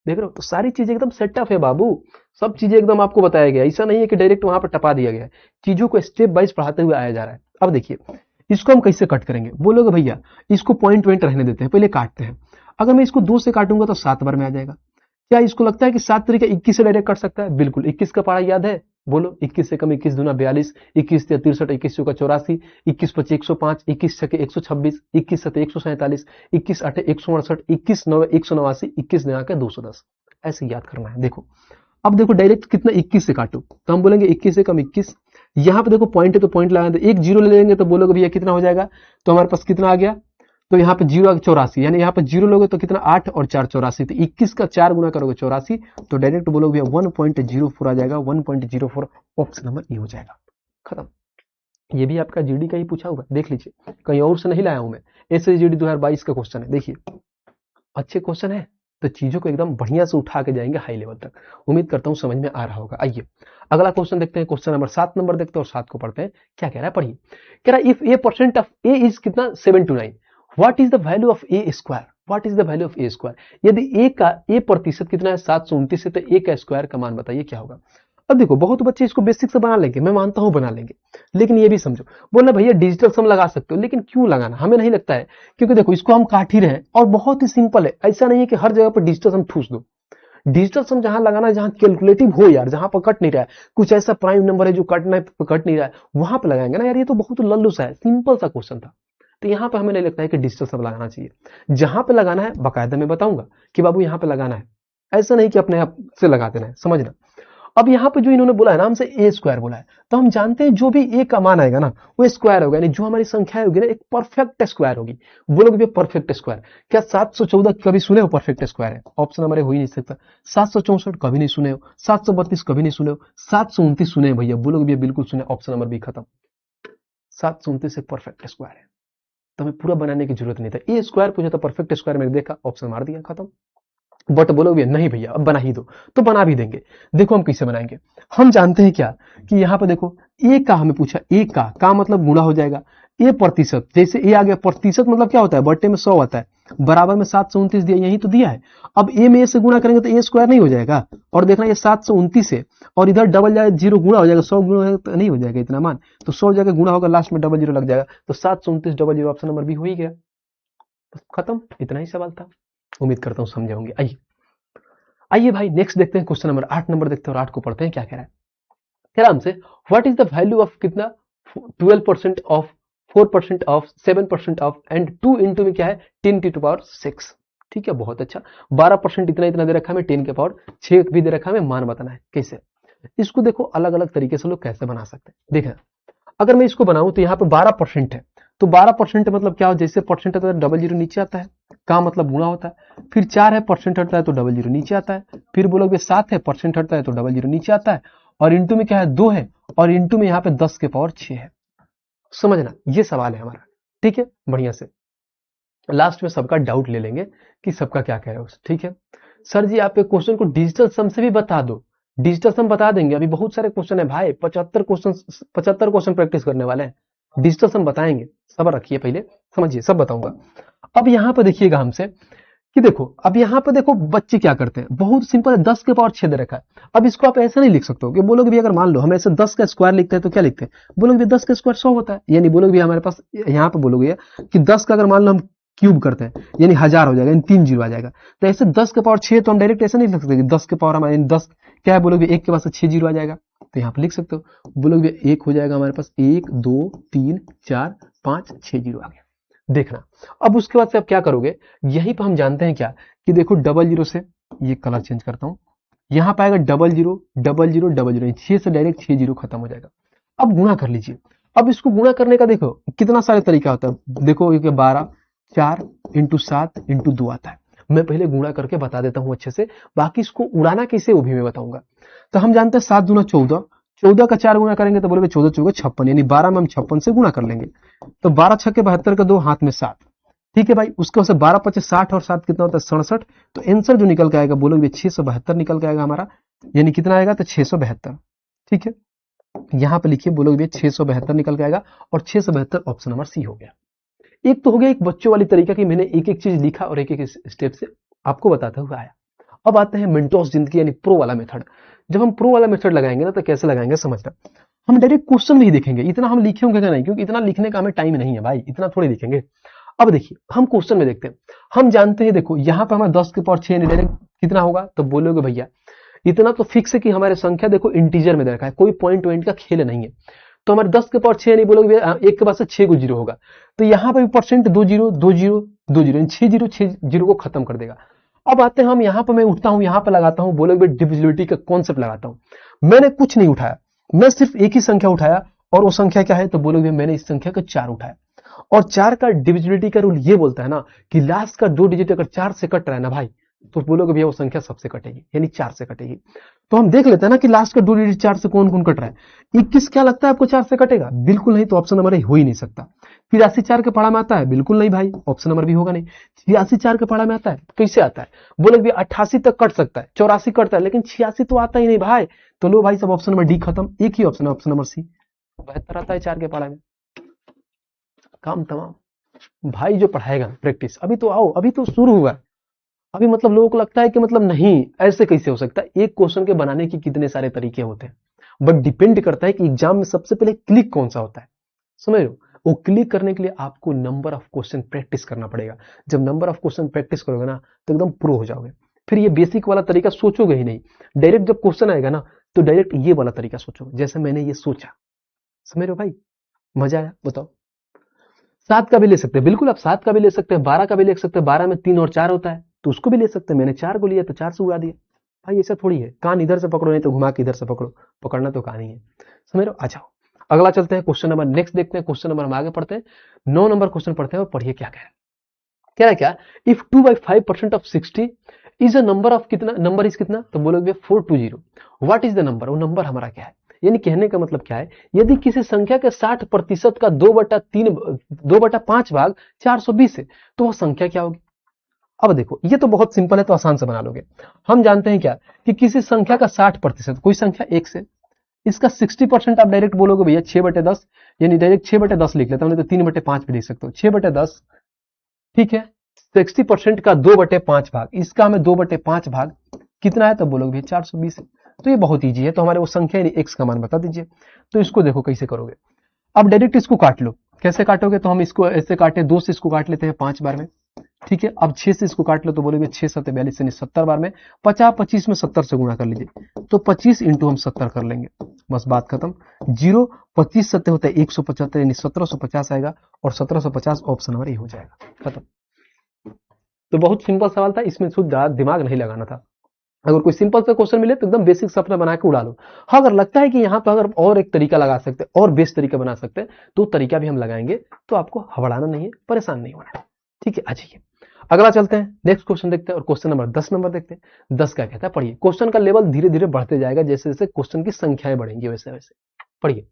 [SPEAKER 1] देख रहे हो, तो सारी चीजें एकदम सेटअप है बाबू, सब चीजें एकदम आपको बताया गया, ऐसा नहीं है कि डायरेक्ट वहां पर टपा दिया गया है, चीजों को स्टेप बाइज पढ़ाते हुए आया जा रहा है। अब देखिए इसको हम कैसे कट करेंगे, बोलोगे भैया इसको पॉइंट रहने देते हैं, पहले काटते हैं। अगर मैं इसको 2 से काटूंगा तो 7 बार में आ जाएगा। क्या इसको लगता है कि 7 तरीके 21 से डायरेक्ट कट सकता है? बिल्कुल। 21 का पारा याद है, बोलो 21 से कम 21 दूना 42, 21 या 63, 21 चौका 84, 21 पचे 105, 21 छके 126, 21 सते 147, 21 अठे 168, 21 नवे 189, 21 नया के 210, ऐसे याद करना है। देखो अब देखो डायरेक्ट कितना 21 से काटो, तो हम बोलेंगे 21 से कम 21, यहाँ पे देखो पॉइंट है तो पॉइंट लगा दे, एक जीरो ले लेंगे तो बोलोगे भैया कितना हो जाएगा, तो हमारे पास कितना आ गया, तो यहाँ पे 0 84, यानी यहाँ पे 0 लोगे तो कितना 8 और 4 84, तो 21 का 4 गुना करोगे 84, तो डायरेक्ट बोलोगे भैया 1.04 आ जाएगा, 1.04 ऑप्शन नंबर ई हो जाएगा। खत्म। ये भी आपका जीडी का ही पूछा हुआ, देख लीजिए, कहीं और से नहीं लाया हूं मैं, ऐसे जीडी 2022 का क्वेश्चन है। देखिए अच्छे क्वेश्चन है, तो चीजों को एकदम बढ़िया से उठा के जाएंगे हाई लेवल तक। उम्मीद करता हूं समझ में आ रहा होगा। आइए अगला क्वेश्चन देखते हैं, क्वेश्चन नंबर 7 नंबर देखते हैं, और 7 को पढ़ते हैं। क्या कह रहा है पढ़िए। कह रहा है if A percent of A is कितना 7 to 9, what is the value of A square, what is the value of A square. यदि ए का ए प्रतिशत कितना है 729 है, तो ए का स्क्वायर का मान बताइए क्या होगा। अब देखो बहुत बच्चे इसको बेसिक से बना लेंगे, मैं मानता हूं बना लेंगे, लेकिन ये भी समझो, बोलना भैया डिजिटल सम लगा सकते हो, लेकिन क्यों लगाना, हमें नहीं लगता है, क्योंकि देखो इसको हम काट ही रहे हैं और बहुत ही सिंपल है। ऐसा नहीं है कि हर जगह पर डिजिटल सम ठूस दो, डिजिटल सम जहां लगाना है, जहां कैलकुलेटिव हो यार, जहां पर कट नहीं रहा है, कुछ ऐसा प्राइम नंबर है जो कटना है कट नहीं रहा है, वहां पर लगाएंगे ना यार। ये तो बहुत लल्लू सा है, सिंपल सा क्वेश्चन था, तो यहाँ पे हमें नहीं लगता है कि डिजिटल सम लगाना चाहिए। जहां पे लगाना है बकायदा मैं बताऊंगा कि बाबू यहाँ पे लगाना है, ऐसा नहीं कि अपने आप से लगा देना है, समझना। अब यहाँ पे जो इन्होंने बोला है ना, हमसे ए स्क्वायर बोला है, तो हम जानते हैं जो भी ए का मान आएगा ना वो स्क्वायर होगा, यानी जो हमारी संख्या होगी ना एक परफेक्ट स्क्वायर होगी। बोलोगे भैया परफेक्ट स्क्वायर, क्या 714 कभी सुने हो परफेक्ट स्क्वायर है? ऑप्शन हमारे हो ही नहीं सकता। 764 कभी नहीं सुने हो, 732 कभी नहीं सुने हो, 729 सुने भैया, बोलोगे भैया बिल्कुल सुने, ऑप्शन नंबर बी खत्म। 729 एक परफेक्ट स्क्वायर है, तो हमें पूरा बनाने की जरूरत नहीं था। ए स्क्वायर पूछा था, परफेक्ट स्क्वायर मैंने देखा, ऑप्शन मार दिया, खत्म। बट बोलोगे नहीं भैया अब बना ही दो, तो बना भी देंगे। देखो हम कैसे बनाएंगे, हम जानते हैं क्या कि यहाँ पे देखो ए का हमें पूछा, ए का मतलब गुणा हो जाएगा ए प्रतिशत, जैसे ए आ गया, प्रतिशत मतलब क्या होता है, बट्टे में 100 आता है, बराबर में 729 दिया, यही तो दिया है। अब ए में ए से गुणा करेंगे तो ए स्क्वायर नहीं हो जाएगा, और देखना ये 729 है, और इधर डबल जाएगा, जीरो गुणा हो जाएगा, 100 गुणा तो नहीं हो जाएगा इतना मान, तो 100 जगह गुणा होगा, लास्ट में डबल जीरो लग जाएगा, तो 729 double zero, option number B हो ही गया, खत्म। इतना ही सवाल था, उम्मीद करता हूँ समझे होंगे। आइए आइए भाई नेक्स्ट देखते हैं, क्वेश्चन नंबर 8 नंबर देखते हैं, और 8 को पढ़ते हैं। क्या कह रहा है, कह रहा हमसे what is the value of कितना 12% of 4% of 7% of and 2 into में क्या है 10 की पावर 6। ठीक है, बहुत अच्छा। 12% इतना इतना दे रखा है, 10 के पावर 6 भी दे रखा है, मान बताना है कैसे। इसको देखो अलग अलग तरीके से लोग कैसे बना सकते हैं। देखा अगर मैं इसको बनाऊं तो यहाँ पे 12% है, तो 12% मतलब क्या हो, जैसे परसेंट होता है डबल जीरो नीचे आता है, का मतलब गुणा होता है। फिर 4 है, परसेंट हटता है तो डबल जीरो नीचे आता है। फिर बोलोगे 7 है, परसेंट हटता है तो डबल जीरो नीचे आता है। और इंटू में क्या है, 2 है, और इंटू में यहाँ पे 10 के पावर 6 है। समझना, ये सवाल है हमारा। ठीक है, बढ़िया से लास्ट में सबका डाउट ले लेंगे कि सबका क्या क्या है उस। ठीक है सर जी, आप एक क्वेश्चन को डिजिटल सम से भी बता दो। डिजिटल सम बता देंगे, अभी बहुत सारे क्वेश्चन है भाई, 75 क्वेश्चन प्रैक्टिस करने वाले हैं। डिजिटल सम बताएंगे, सब्र रखिए, पहले समझिए, सब बताऊंगा। अब यहाँ पे देखिएगा हमसे कि देखो, अब यहाँ पे देखो बच्चे क्या करते हैं, बहुत सिंपल है, 10 के पावर 6 दे रखा है। अब इसको आप ऐसा नहीं लिख सकते हो कि बोलोगे भी, अगर मान लो हम ऐसे 10 का स्क्वायर लिखते हैं तो क्या लिखते हैं, बोलोगे भी 10 का स्क्वायर 100 होता है, यानी बोलोगे भी हमारे पास यहाँ पे बोलोगे कि 10 का अगर मान लो हम क्यूब करते हैं यानी 1000 हो जाएगा, यानी 3 जीरो आ जाएगा। तो ऐसे 10 के पावर 6 तो हम डायरेक्ट ऐसा नहीं लिख सकते कि 10 के पावर हमारे 10 क्या है, बोलोगे 1 के पास 6 जीरो आ जाएगा, तो यहाँ पे लिख सकते हो, बोलोगे 1 हो जाएगा हमारे पास 1 2 3 4 5 6 जीरो आ गया। देखना, अब उसके बाद से आप क्या करोगे, यहीं पर हम जानते हैं क्या कि देखो डबल जीरो से, ये कलर चेंज करता हूं, यहां पाएगा double zero double zero double zero, 6 से डायरेक्ट 6 जीरो खत्म हो जाएगा। अब गुणा कर लीजिए। अब इसको गुणा करने का देखो कितना सारे तरीका होता है, देखो ये 12 4 इंटू 7 इंटू 2 आता है। मैं पहले गुणा करके बता देता हूं अच्छे से, बाकी इसको उड़ाना कैसे वो भी मैं बताऊंगा। तो हम जानते हैं 7 दूना 14, 14 का 4 गुणा करेंगे तो बोलोगे 14 चौके 56, यानी 12 में हम 56 से गुणा कर लेंगे। तो 12 छक्के 72 का 2 हाथ में 7। ठीक है भाई, उसके बाद 12 पच्चीस 60 और 7 कितना होता है 67। तो आंसर जो निकल के आएगा बोलोगे 672 निकल के आएगा हमारा, यानी कितना आएगा तो 672। ठीक है, यहां पे लिखिए, बोलोगे 672 निकल के आएगा, और 672 ऑप्शन नंबर सी हो गया। एक तो हो गया एक बच्चों वाली तरीका कि मैंने एक एक चीज लिखा और एक एक स्टेप से आपको बताता हुआ आया। अब आते हैं मिनटोस जिंदगी यानी प्रो वाला मेथड। जब हम प्रो वाला मेथड लगाएंगे ना तो कैसे लगाएंगे समझना, हम डायरेक्ट क्वेश्चन नहीं देखेंगे, इतना हम लिखे होंगे नहीं, क्योंकि इतना लिखने का हमें टाइम नहीं है भाई, इतना थोड़ी लिखेंगे। अब देखिए हम क्वेश्चन में देखते हैं, हम जानते हैं देखो यहाँ पर हमारा 10 के पावर 6 डायरेक्ट कितना होगा, तो बोलोगे भैया इतना तो फिक्स है कि हमारे संख्या देखो इंटीजर में दे रखा है, कोई पॉइंट वॉइंट का खेल नहीं है। तो हमारे 10 के पावर 6 नहीं बोलोगे, एक के पास से 6 को जीरो होगा, तो यहाँ पे percent 2 zero 2 zero 2 zero, 6 zero को खत्म कर देगा। अब आते हैं हम यहाँ पर, मैं उठता हूँ यहाँ पर लगाता हूँ, बोलोगे डिविजिबिलिटी का कॉन्सेप्ट लगाता हूँ। मैंने कुछ नहीं उठाया, मैं सिर्फ एक ही संख्या उठाया, और वो संख्या क्या है, तो बोलोगे मैंने इस संख्या को 4 उठाया। और 4 का डिविजिबिलिटी का रूल ये बोलता है ना कि लास्ट का 2 डिजिट अगर 4 से कट रहा है ना भाई, तो बोलोगे भैया वो संख्या सबसे कटेगी, यानी 4 से कटेगी। तो हम देख लेते हैं ना कि लास्ट का 2 डिजिट 4 से कौन कौन कट रहा है। 21 क्या लगता है आपको 4 से कटेगा, बिल्कुल नहीं, तो ऑप्शन नंबर हो ही नहीं सकता। 83 4 के पढ़ा में आता है, बिल्कुल नहीं भाई, ऑप्शन नंबर भी होगा नहीं। 86 4 के पढ़ा में आता है, कैसे आता है, बोलोगे 88 तक कट सकता है, 84 कटता है, लेकिन 86 तो आता ही नहीं भाई। तो लो भाई सब ऑप्शन नंबर डी खत्म, एक ही ऑप्शन है ऑप्शन नंबर सी, 72 आता है 4 के पढ़ा में, काम तमाम। भाई जो पढ़ाएगा प्रैक्टिस, अभी तो आओ, अभी तो शुरू हुआ, अभी मतलब लोगों को लगता है कि मतलब नहीं ऐसे कैसे हो सकता है। एक क्वेश्चन के बनाने के कितने सारे तरीके होते हैं, बट डिपेंड करता है कि एग्जाम में सबसे पहले क्लिक कौन सा होता है, समझ लो। वो क्लिक करने के लिए आपको नंबर ऑफ क्वेश्चन प्रैक्टिस करना पड़ेगा। जब नंबर ऑफ क्वेश्चन प्रैक्टिस करोगे ना तो एकदम प्रो हो जाओगे। फिर ये बेसिक वाला तरीका सोचोगे ही नहीं, डायरेक्ट जब क्वेश्चन आएगा ना तो डायरेक्ट ये वाला तरीका सोचोगे, जैसे मैंने ये सोचा। समझ रहे हो भाई, मजा आया, बताओ। 7 का भी ले सकते हैं, बिल्कुल आप 7 का भी ले सकते हैं, 12 का भी ले सकते हैं, 12 में 3 और 4 होता है तो उसको भी ले सकते हैं। मैंने 4 को लिया तो 4 से उड़ा दिया भाई, ऐसा थोड़ी है, कान इधर से पकड़ो नहीं तो घुमा के इधर से पकड़ो, पकड़ना तो कान ही है। समझ रहे हो, आ जाओ अगला चलते हैं, क्वेश्चन नंबर नेक्स्ट देखते हैं। क्वेश्चन नंबर हम आगे पढ़ते हैं, 9 नंबर क्वेश्चन पढ़ते हैं, और पढ़िए क्या कह रहा है क्या, if 2/5% of 60 is a number of कितना, नंबर इज कितना, तो बोलोगे 420। व्हाट इज द नंबर, वो नंबर हमारा क्या है, यानी कहने का मतलब क्या है, यदि किसी संख्या के 60% का 2/5 भाग 420 है तो वह संख्या क्या होगी। अब देखो ये तो बहुत सिंपल है, तो आसान से बना लोगे। हम जानते हैं क्या कि किसी संख्या का 60%, कोई संख्या 1 से, इसका 60% आप डायरेक्ट बोलोगे भैया 6/10, यानी डायरेक्ट 6/10 लिख लेता हूं, नहीं तो 3/5 भी लिख सकते हो, 6/10। ठीक है, 60% का 2/5 भाग, इसका हमें 2/5 भाग कितना है, तो बोलोगे भैया 420 है। तो ये बहुत ईजी है, तो हमारे वो संख्या यानी एक्स का मान बता दीजिए। तो इसको देखो कैसे करोगे, अब डायरेक्ट इसको काट लो। कैसे काटोगे, तो हम इसको ऐसे काटे, 2 से इसको काट लेते हैं 5 बार में। ठीक है, अब 6 से इसको काट लो तो बोलोगे 6 7 42 यानी 70 बार में। 50 25 में 70 से गुणा कर लीजिए, तो 25 इंटू हम 70 कर लेंगे, बस बात खत्म। 0 25 सत्ते होता है 175, यानी 1750 आएगा, और 1750 ऑप्शन नंबर ए हो जाएगा, खत्म। तो बहुत सिंपल सवाल था, इसमें शुद्ध दिमाग नहीं लगाना था। अगर कोई सिंपल सा क्वेश्चन मिले तो एकदम बेसिक सा अपना बना के उड़ा लो। हाँ, अगर लगता है कि यहाँ पर अगर और एक तरीका लगा सकते हैं और बेस्ट तरीका बना सकते हैं तो तरीका भी हम लगाएंगे, तो आपको हबड़ाना नहीं है, परेशान नहीं होना है। ठीक है, आ जाइए अगला चलते हैं, नेक्स्ट क्वेश्चन देखते हैं और क्वेश्चन नंबर 10 नंबर देखते हैं। 10 क्या कहता है, पढ़िए। क्वेश्चन का लेवल धीरे धीरे बढ़ते जाएगा जैसे जैसे क्वेश्चन की संख्याएं बढ़ेंगी वैसे वैसे। पढ़िए,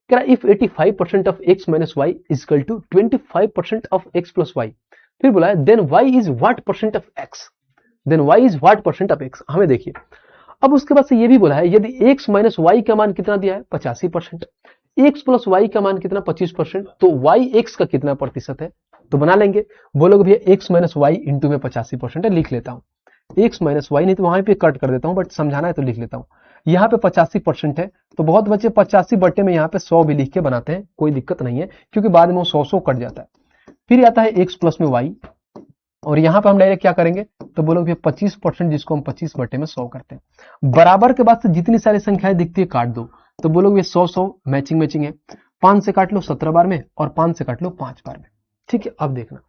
[SPEAKER 1] कह रहा if 85% of x minus Y is equal to 25% of x plus Y, फिर बोला है then y is what percent of x, then y is what percent of x। हमें देखिए, अब उसके बाद से ये भी बोला है यदि x माइनस वाई का मान कितना दिया है 85%, x प्लस वाई का मान कितना 25%, तो y x का कितना प्रतिशत है, तो बना लेंगे। बोलोगे भैया x माइनस वाई इंटू में 85% है, लिख लेता हूं x माइनस वाई, नहीं तो वहां पे कट कर देता हूं, बट समझाना है तो लिख लेता हूं। यहाँ पे 85% है तो बहुत बच्चे 85 बट्टे में यहाँ पे 100 भी लिख के बनाते हैं, कोई दिक्कत नहीं है क्योंकि बाद में वो 100 कट जाता है। फिर आता है x प्लस में y, और यहाँ पे हम डायरेक्ट क्या करेंगे, तो बोलोगे 25%, जिसको हम 25 बटे में 100 करते हैं। बराबर के बाद से जितनी सारी संख्याएं दिखती है काट दो, तो बोलोगे 100 मैचिंग मैचिंग है। 5 से काट लो 17 बार में और 5 से काट लो 5 बार में। ठीक है, अब देखना,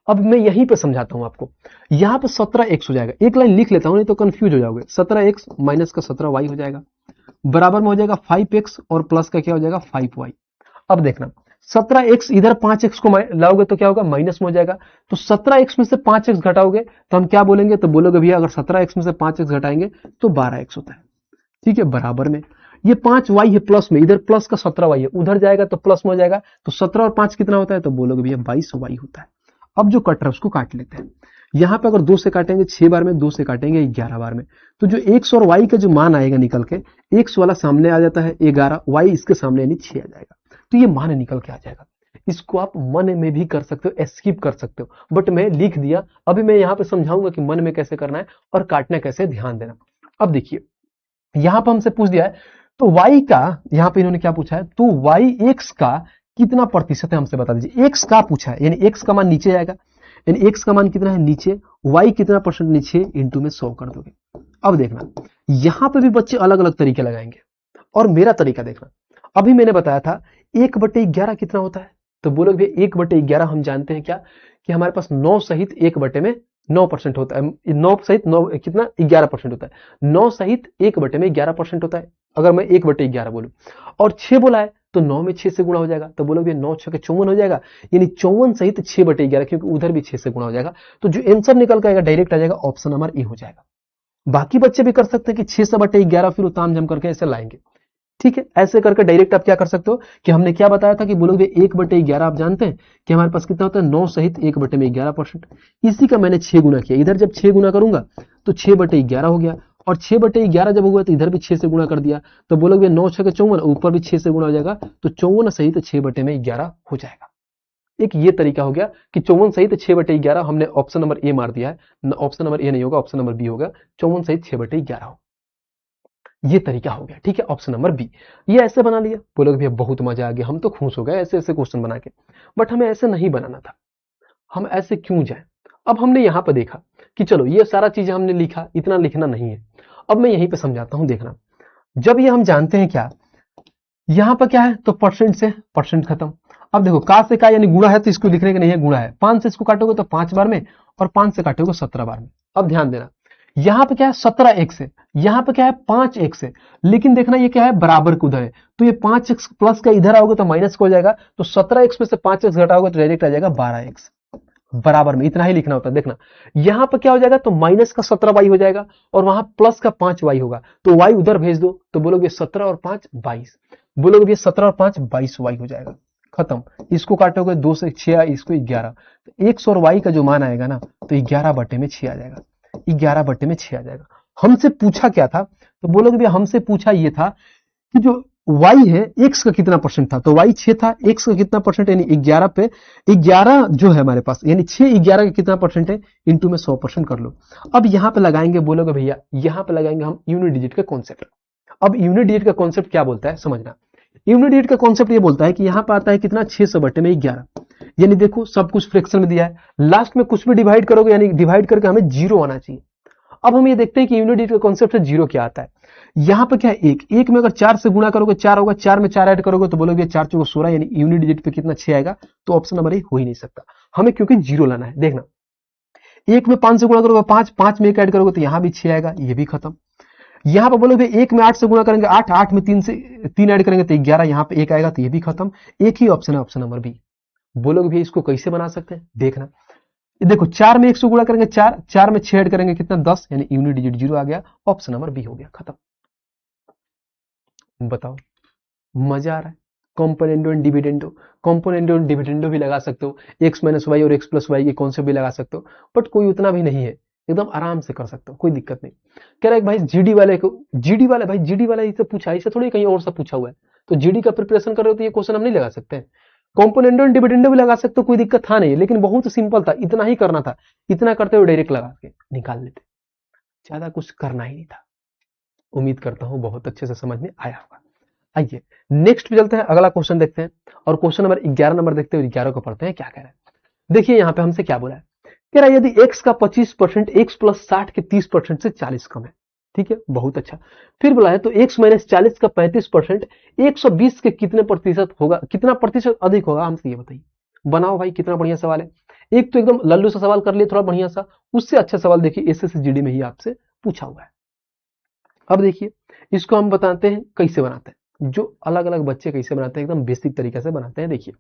[SPEAKER 1] अब मैं यहीं पे समझाता हूं आपको। यहाँ पे 17x हो जाएगा, एक लाइन लिख लेता हूं नहीं तो कंफ्यूज हो जाओगे। 17x माइनस का 17y हो जाएगा, बराबर में हो जाएगा 5x और प्लस का क्या हो जाएगा 5y। अब देखना, 17x इधर 5x को लाओगे तो क्या होगा माइनस में हो जाएगा, तो 17x में से 5x घटाओगे तो हम क्या बोलेंगे, तो बोलोगे भैया अगर 17x में से 5x घटाएंगे तो 12x होता है। ठीक है, बराबर में ये 5y है प्लस में, इधर प्लस का 17y है, उधर जाएगा तो प्लस में हो जाएगा, तो 17 और 5 कितना होता है, तो बोलोगे भैया 22y होता है। अब जो कट रहा है उसको काट लेते हैं। यहां पे अगर 2 से काटेंगे 6 बार में, 2 से काटेंगे 11 बार में, तो जो x और y का जो मान आएगा निकल के, x वाला सामने आ जाता है 11, y इसके सामने यानी 6 आ जाएगा, तो ये मान निकल के आ जाएगा। इसको आप मन में भी कर सकते हो, स्किप कर सकते हो, बट मैं लिख दिया। अभी मैं यहाँ पे समझाऊंगा कि मन में कैसे करना है और काटना कैसे, ध्यान देना। अब देखिए, यहां पर हमसे पूछ दिया है, तो y का, यहां पे इन्होंने क्या पूछा है, तो y x का कितना प्रतिशत है हमसे बता दीजिए। x का पूछा है यानी x का मान नीचे आएगा, यानी x का मान कितना है नीचे, y कितना परसेंट नीचे, इंटू में 100 कर दोगे। अब देखना, यहां पे भी बच्चे अलग अलग तरीके लगाएंगे और मेरा तरीका देखना। अभी मैंने बताया था 1/11 कितना होता है, तो बोलोगे 1/11 हम जानते हैं क्या, कि हमारे पास 9 सहित 1 बटे में 9% होता है, 9 सहित 9 कितना 11% होता है, 9 सहित 1 बटे में 11% होता है अगर मैं 1/11 बोलूं। और 6 बोला है तो 9 में 6 से गुणा हो जाएगा, तो बोलोगे 9 6 के 54 हो जाएगा, यानी 54 सहित 6/11, क्योंकि उधर भी 6 से गुणा हो जाएगा, तो जो आंसर निकल के आएगा डायरेक्ट आ जाएगा ऑप्शन नंबर ए हो जाएगा। बाकी बच्चे भी कर सकते हैं कि 6/11 फिर ताम झम करके ऐसे लाएंगे। ठीक है, ऐसे करके डायरेक्ट आप क्या कर सकते हो कि हमने क्या बताया था कि बोलोगे 1/11 आप जानते हैं कि हमारे पास कितना होता है 9 सहित 1 बटे में 11%, इसी का मैंने 6 गुना किया, इधर जब 6 गुना करूंगा तो 6/11 हो गया, और 6/11 जब हुआ तो इधर भी 6 से गुणा कर दिया, तो बोलोगे 9 6 के 54, ऊपर भी 6 से गुणा हो जाएगा, तो 54 सहित 6/11 हो जाएगा। एक ये तरीका हो गया कि 54 सहित 6/11, हमने ऑप्शन नंबर ए मार दिया है, ऑप्शन नंबर ए नहीं होगा, ऑप्शन नंबर बी होगा, 54 सहित 6/11 हो, ये तरीका हो गया। ठीक है, ऑप्शन नंबर बी, ये ऐसे बना लिया। बोलोगे भैया बहुत मजा आ गया, हम तो खुश हो गए ऐसे ऐसे क्वेश्चन बना के, बट हमें ऐसे नहीं बनाना था, हम ऐसे क्यों जाए। अब हमने यहां पर देखा कि चलो ये सारा चीज हमने लिखा, इतना लिखना नहीं है। अब मैं यहीं पे समझाता हूं, देखना, जब ये हम जानते हैं क्या, यहां पर क्या है, तो परसेंट से परसेंट खत्म। अब देखो का से का यानी गुणा है, तो इसको लिखने का नहीं है, गुणा है। 5 से इसको काटोगे तो 5 बार में, और 5 से काटोगे 17 बार में। अब ध्यान देना, यहां पे क्या है 17x है, यहां पे क्या है 5x है, लेकिन देखना ये क्या है बराबर के उधर है, तो ये 5x प्लस का इधर आओगे तो माइनस का हो जाएगा, तो 17x में से 5x घटाओगे तो डायरेक्ट आ जाएगा 12x, बराबर में। इतना ही लिखना होता है। देखना यहां पर क्या हो जाएगा, तो माइनस का 17y हो जाएगा, और वहां प्लस का 5y होगा, तो y उधर भेज दो, तो बोलोगे 17 और 5 22, बोलोगे 17 और 5 22y हो जाएगा, खत्म। इसको काटोगे 2 से 6, इसको 11, तो x और y का जो मान आएगा ना, तो 11 बटे में 6 आ जाएगा, 11 बटे में 6 आ जाएगा। हमसे पूछा क्या था, तो बोलोगे भैया हमसे पूछा ये था कि जो y है x का कितना परसेंट था, तो y 6 था, x का कितना परसेंट, यानी 11 पे 11 जो है हमारे पास, यानी 6 11 का कितना परसेंट है, इंटू में 100% कर लो। अब यहां पे लगाएंगे, बोलोगे भैया यहां पे लगाएंगे हम यूनिट डिजिट का कॉन्सेप्ट। अब यूनिट डिजिट का कॉन्सेप्ट क्या बोलता है समझना, यूनिट डिजिट का कॉन्सेप्ट ये बोलता है कि यहां पे आता है कितना 600 बटे में 11, यानी देखो सब कुछ फ्रैक्शन में दिया है, लास्ट में कुछ भी डिवाइड करोगे यानी डिवाइड करके हमें 0 आना चाहिए। अब हम ये देखते हैं कि यूनिट डिजिट का कॉन्सेप्ट से 0 क्या आता है। यहां पे क्या है 1, 1 में अगर 4 से गुणा करोगे 4 होगा, 4 में 4 ऐड करोगे तो बोलोगे 4 चौको 16, यानी यूनिट डिजिट पे कितना 6 आएगा, तो ऑप्शन नंबर ए हो ही नहीं सकता हमें, क्योंकि 0 लाना है। देखना 1 में 5 से गुणा करोगे 5, 5 में 1 ऐड करोगे तो यहां भी 6 आएगा, ये भी खत्म। यहां पर बोलोगे 1 में 8 से गुणा करेंगे 8, 8 में 3 ऐड करेंगे तो 11, यहां पे 1 आएगा तो ये भी खत्म। एक ही ऑप्शन है, ऑप्शन नंबर बी। बोलोगे भी इसको कैसे बना सकते हैं, देखना। देखो 4 में 1 से गुणा करेंगे 4, 4 में 6 ऐड करेंगे कितना 10, यानी यूनिट डिजिट 0 आ गया, ऑप्शन नंबर बी हो गया, खत्म। बताओ मजा आ रहा है। Componendo and dividendo, componendo and dividendo भी लगा सकते हो, x माइनस वाई और x प्लस वाई के कॉन्सेप्ट भी लगा सकते हो, बट कोई उतना भी नहीं है, एकदम आराम से कर सकते हो, कोई दिक्कत नहीं। कह रहा है भाई जीडी वाले को, जीडी वाला भाई जीडी वाला इसे पूछा, इसे थोड़ी कहीं और सा पूछा हुआ है, तो जीडी का प्रिपरेशन कर रहे हो तो ये क्वेश्चन हम नहीं लगा सकते हैं। कॉम्पोनेंडो एंड डिविडेंडो भी लगा सकते हो, कोई दिक्कत था नहीं, लेकिन बहुत सिंपल था, इतना ही करना था, इतना करते हुए डायरेक्ट लगा के निकाल लेते, ज्यादा कुछ करना ही नहीं था। उम्मीद करता हूं बहुत अच्छे से समझ में आया होगा। आइए नेक्स्ट पे चलते हैं, अगला क्वेश्चन देखते हैं, और क्वेश्चन नंबर 11 नंबर देखते हैं, 11 को पढ़ते हैं क्या कह रहा है। देखिए यहाँ पे हमसे क्या बोला है, कह रहा है यदि x का 25% x प्लस 60 के 30% से 40 कम है, ठीक है, बहुत अच्छा। फिर बोला है तो x माइनस 40 का 35% 120 के कितने प्रतिशत होगा, कितना प्रतिशत अधिक होगा, हमसे ये बताइए। बनाओ भाई, कितना बढ़िया सवाल है। एक तो एकदम लल्लू सा सवाल कर लिए, थोड़ा बढ़िया सा, उससे अच्छा सवाल देखिए एसएससी जीडी में ही आपसे पूछा हुआ है। अब देखिए इसको हम बताते हैं कैसे बनाते हैं, जो अलग अलग बच्चे कैसे बनाते हैं, एकदम बेसिक तरीके से बनाते हैं। देखिए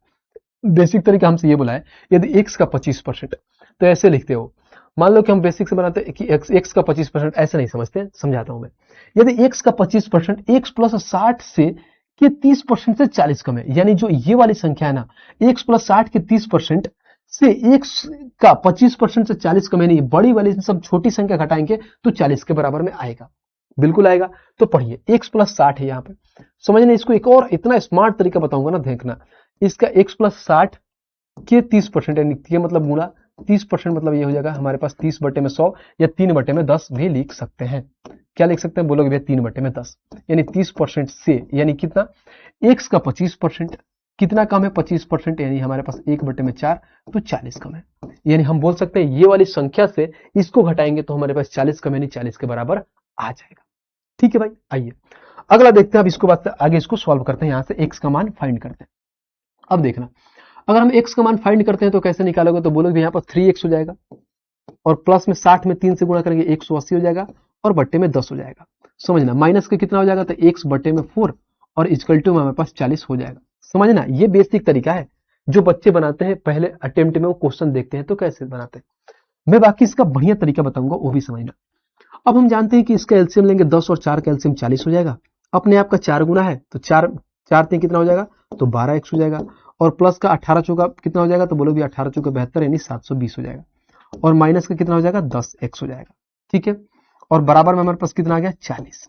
[SPEAKER 1] बेसिक तरीका हमसे ये बोला है, यदि x का 25%, तो ऐसे लिखते हो, मान लो कि हम बेसिक से बनाते हैं कि x का 25%, ऐसे नहीं समझते हैं, समझाता हूं मैं। यदि x का 25% x प्लस 60 से के 30% से 40 कम है, यानी जो ये वाली संख्या है ना, x प्लस 60 के 30% से x का 25% से 40 कम है, नहीं बड़ी वाली सब छोटी संख्या घटाएंगे तो 40 के बराबर में आएगा, बिल्कुल आएगा। तो पढ़िए x प्लस 60 है यहाँ पे, समझने इसको एक और इतना स्मार्ट तरीका बताऊंगा ना, देखना। इसका x प्लस 60 के 30% यानी ये मतलब गुणा 30%, मतलब ये हो जाएगा हमारे पास 30 बटे में 100 या 3 बटे में 10 भी लिख सकते हैं। क्या लिख सकते हैं, बोलोगे भैया 3 बटे में 10, यानी 30% से, यानी कितना, x का 25%, कितना कम है 25%, यानी हमारे पास 1 बटे में 4, तो 40 कम है। यानी हम बोल सकते हैं ये वाली संख्या से इसको घटाएंगे तो हमारे पास 40 कम, यानी 40 के बराबर आ जाएगा। ठीक है भाई, आइए अगला देखते हैं। अब इसको बात आगे इसको सॉल्व करते हैं, यहां से x का मान फाइंड करते हैं। अब देखना, अगर हम x का मान फाइंड करते हैं तो कैसे निकालोगे, तो बोलोगे यहाँ पर 3x हो जाएगा, और प्लस में 60 में 3 से गुणा करेंगे 180 हो जाएगा, और बट्टे में 10 हो जाएगा। समझना, माइनस का कितना हो जाएगा, तो x बट्टे में 4, और इक्वल टू में हमारे पास 40 हो जाएगा। समझना, ये बेसिक तरीका है, जो बच्चे बनाते हैं पहले अटेम्प्ट में वो क्वेश्चन देखते हैं तो कैसे बनाते हैं। मैं बाकी इसका बढ़िया तरीका बताऊंगा, वो भी समझना। अब हम जानते हैं कि इसका एलसीएम लेंगे 10 और 4 का एलसीएम 40 हो जाएगा, अपने आप का 4 गुना है तो 4 3 कितना हो जाएगा, तो 12x हो जाएगा, और प्लस का 18 चौका कितना हो जाएगा, तो बोलोगे 18 चौका 72, यानी 720 हो जाएगा, और माइनस का कितना हो जाएगा 10x हो जाएगा। ठीक है, और बराबर में हमारे पास कितना आ गया 40।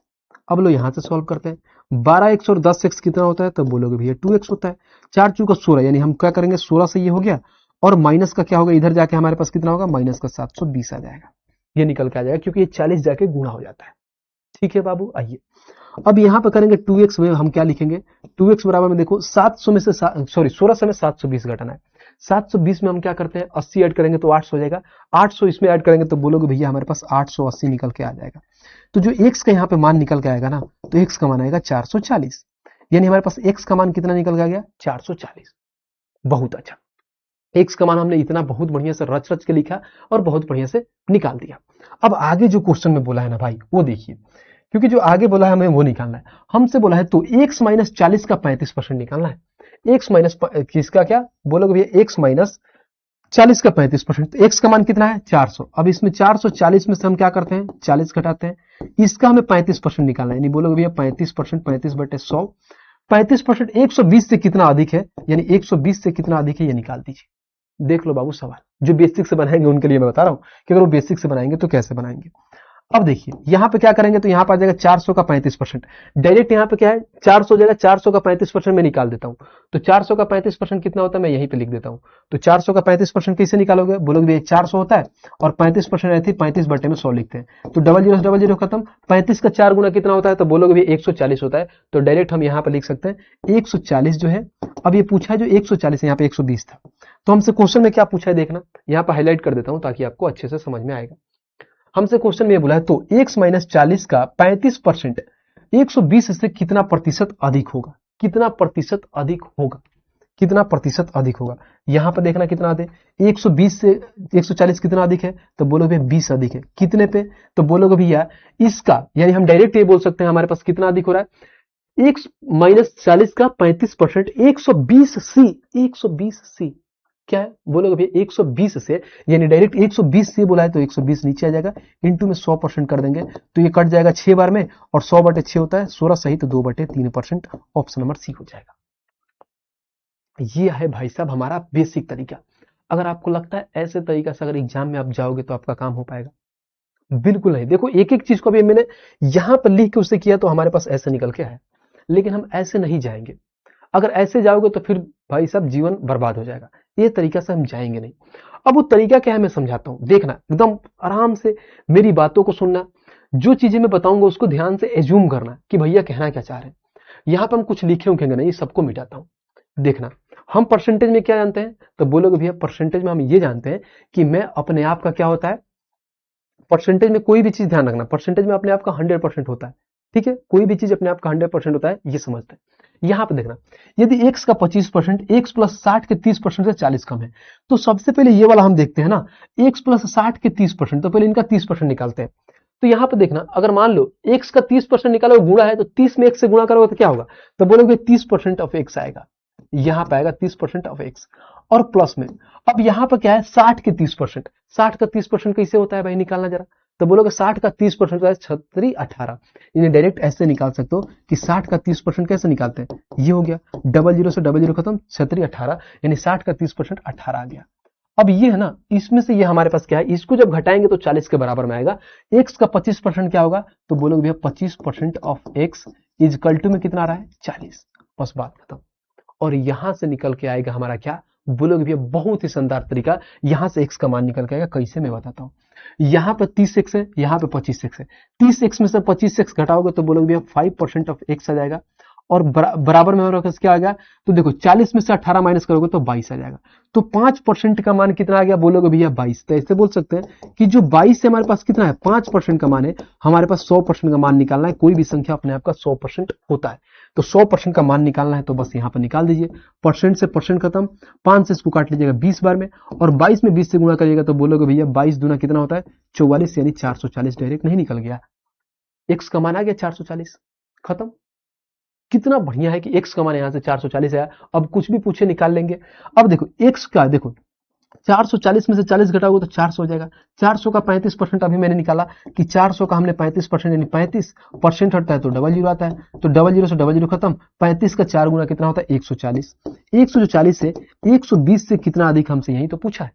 [SPEAKER 1] अब लो यहां से सॉल्व करते हैं, 12x और 10x कितना होता है, तो बोलोगे भैया 2x होता है। 4 चौका 16, यानी हम क्या करेंगे 16 से ये हो गया, और माइनस का क्या होगा, इधर जाके हमारे पास कितना होगा, माइनस का 720 आ जाएगा, ये निकल के आ जाएगा, क्योंकि ये 40 जाके गुणा हो जाता है। ठीक है बाबू, आइए अब यहां पर करेंगे 2x में हम क्या लिखेंगे, 2x बराबर में देखो 700 में से 16 से में 720 घटाना है, 720 में हम क्या करते हैं 80 ऐड करेंगे तो 800 हो जाएगा, 800 इसमें ऐड करेंगे तो बोलोगे भैया हमारे पास 880 निकल के आ जाएगा। तो जो x का यहाँ पे मान निकल के आएगा ना, तो x का मान आएगा 440, यानी हमारे पास x का मान कितना निकल के आ गया 440। बहुत अच्छा, x का मान हमने इतना बहुत बढ़िया से रच रच के लिखा और बहुत बढ़िया से निकाल दिया। अब आगे जो क्वेश्चन में बोला है ना भाई, वो देखिए, क्योंकि जो आगे बोला है हमें वो निकालना है। हमसे बोला है तो x माइनस 40 का 35% निकालना है। x माइनस किसका, क्या बोलोगे भैया, x माइनस 40 का 35%, तो x का मान कितना है 400। अब इसमें 440 में से हम क्या करते हैं 40 घटाते हैं, इसका हमें 35% निकालना है, यानी बोलोगे भैया 35%, 35 बटे 100, 35% 120 से कितना अधिक है, यानी 120 से कितना अधिक है ये निकाल दीजिए। देख लो बाबू सवाल, जो बेसिक से बनाएंगे उनके लिए मैं बता रहा हूं कि अगर वो बेसिक से बनाएंगे तो कैसे बनाएंगे। अब देखिए यहां पे क्या करेंगे, तो यहां पर आ जाएगा 400 का 35%, डायरेक्ट यहां पे क्या है 400 हो जाएगा, 400 का 35% मैं निकाल देता हूं, तो 400 का 35% कितना होता है मैं यहीं पे लिख देता हूं। तो 400 का 35% कैसे निकालोगे, बोलोगे 400 होता है और 35% रहती है 35 बटे में 100 लिखते हैं, तो डबल जीरो खत्म। 35 का 4 गुना कितना होता है, तो बोलोगे भी 140 होता है, तो डायरेक्ट हम यहां पर लिख सकते हैं 140 जो है। अब ये पूछा है जो 140 है, यहाँ पे 120 था, तो हमसे क्वेश्चन में क्या पूछा है देखना, यहाँ पर हाईलाइट कर देता हूं ताकि आपको अच्छे से समझ में आएगा। हमसे क्वेश्चन में बोला है तो x माइनस 40 का 35% 120 से कितना प्रतिशत अधिक होगा, कितना प्रतिशत अधिक होगा, कितना प्रतिशत अधिक होगा। यहां पर देखना कितना अधिक, 120 से 140 कितना अधिक है, तो बोलोगे 20 अधिक है। कितने पे, तो बोलोगे भैया इसका, यानी हम डायरेक्ट ये बोल सकते हैं हमारे पास कितना अधिक हो रहा है, 1 - 40 का 35%, 120C, 120C क्या है, बोलोगे भैया 120 से, यानी डायरेक्ट 120 से बोला है तो 120 नीचे आ जाएगा, इंटू में 100% कर देंगे तो ये कट जाएगा 6 बार में, और 100/6 होता है 16 सही, तो 2/3%, ऑप्शन नंबर सी हो जाएगा। ये है भाई साहब हमारा बेसिक तरीका। अगर आपको लगता है ऐसे तरीका से अगर एग्जाम में आप जाओगे तो आपका काम हो पाएगा, बिल्कुल नहीं। देखो एक एक चीज को भी मैंने यहां पर लिख के उससे किया तो हमारे पास ऐसे निकल के आया, लेकिन हम ऐसे नहीं जाएंगे। अगर ऐसे जाओगे तो फिर भाई साहब जीवन बर्बाद हो जाएगा, ये तरीका से हम जाएंगे नहीं। अब वो तरीका क्या है मैं समझाता हूं, देखना एकदम आराम से मेरी बातों को सुनना, जो चीजें मैं बताऊंगा उसको ध्यान से एज्यूम करना कि भैया कहना क्या चाह रहे हैं। यहां पर हम कुछ लिखे उखेंगे नहीं, सबको मिटाता हूं। देखना, हम परसेंटेज में क्या जानते हैं, तो बोलोगे भैया परसेंटेज में हम ये जानते हैं कि मैं अपने आप का क्या होता है, परसेंटेज में कोई भी चीज ध्यान रखना, परसेंटेज में अपने आप का 100% होता है। ठीक है, कोई भी चीज अपने आप का 100% होता है, ये समझते हैं। यहां पर देखना, यदि x का 25%, x + 60 के 30% से 40 कम है, तो सबसे पहले ये वाला हम देखते हैं ना, x + 60 के 30%, तो पहले इनका 30% निकालते हैं। तो यहां पर देखना, अगर मान लो x का 30% निकालो गुणा है, तो 30 में x से गुणा करोगे तो क्या होगा, तो बोलोगे 30% ऑफ x आएगा, यहां पर आएगा 30% ऑफ x, और प्लस में अब यहां पर क्या है 60 के 30%, 60 का 30% कैसे होता है भाई, निकालना जरा, तो बोलोगे 60 का 30% का 3618, इन्हें डायरेक्ट ऐसे निकाल सकते हो कि 60 का 30% कैसे निकालते हैं, ये हो गया, 00 से 00 खत्म, 3618, यानी 60 का 30% 18 आ गया। अब ये है ना, इसमें से ये हमारे पास क्या है, इसको जब घटाएंगे तो 40 के बराबर में आएगा। x का 25% क्या होगा, तो बोलोगे भैया 25% of x is equal to में कितना आ रहा है 40, बस बात खत्म। और यहां से निकल के आएगा हमारा क्या, बोलोगे भैया बहुत ही शानदार तरीका, यहां से x का मान निकल के आएगा, कैसे मैं बताता हूं। यहां पर 30x है, यहां पे 25x है, 30x में से 25x घटाओगे तो बोलोगे भैया 5% ऑफ x आ जाएगा, और बराबर में हमारे पास क्या आ गया, तो देखो 40 में से 18 माइनस करोगे तो 22 आ जाएगा, तो 5% का मान कितना आ गया, बोलोगे भैया 22। तो ऐसे बोल सकते हैं कि जो 22 से हमारे पास कितना है 5% का मान है, हमारे पास 100% का मान निकालना है। कोई भी संख्या अपने आप का 100% होता है, तो 100% का मान निकालना है, तो बस यहां पर निकाल दीजिए, परसेंट से परसेंट खत्म, 5 से इसको काट लीजिएगा 20 बार में, और 22 में 20 से गुणा करिएगा तो बोलोगे भैया 22 दूना कितना होता है 44, यानी 440 डायरेक्ट नहीं निकल गया, x का मान आ गया 440, खत्म। कितना बढ़िया है कि x का मान यहां से 440 आया, अब कुछ भी पूछे निकाल लेंगे। अब देखो x का, देखो 440 में से 40 घटाओगे तो 400 हो जाएगा, 400 का 35% अभी मैंने निकाला कि 400 का हमने 35%, यानी 35% हटता है तो 00 आता है, तो 00 से 00 खत्म, 35 का 4 गुना कितना होता है 140, 140 से 120 से कितना अधिक, हमसे यही तो पूछा है।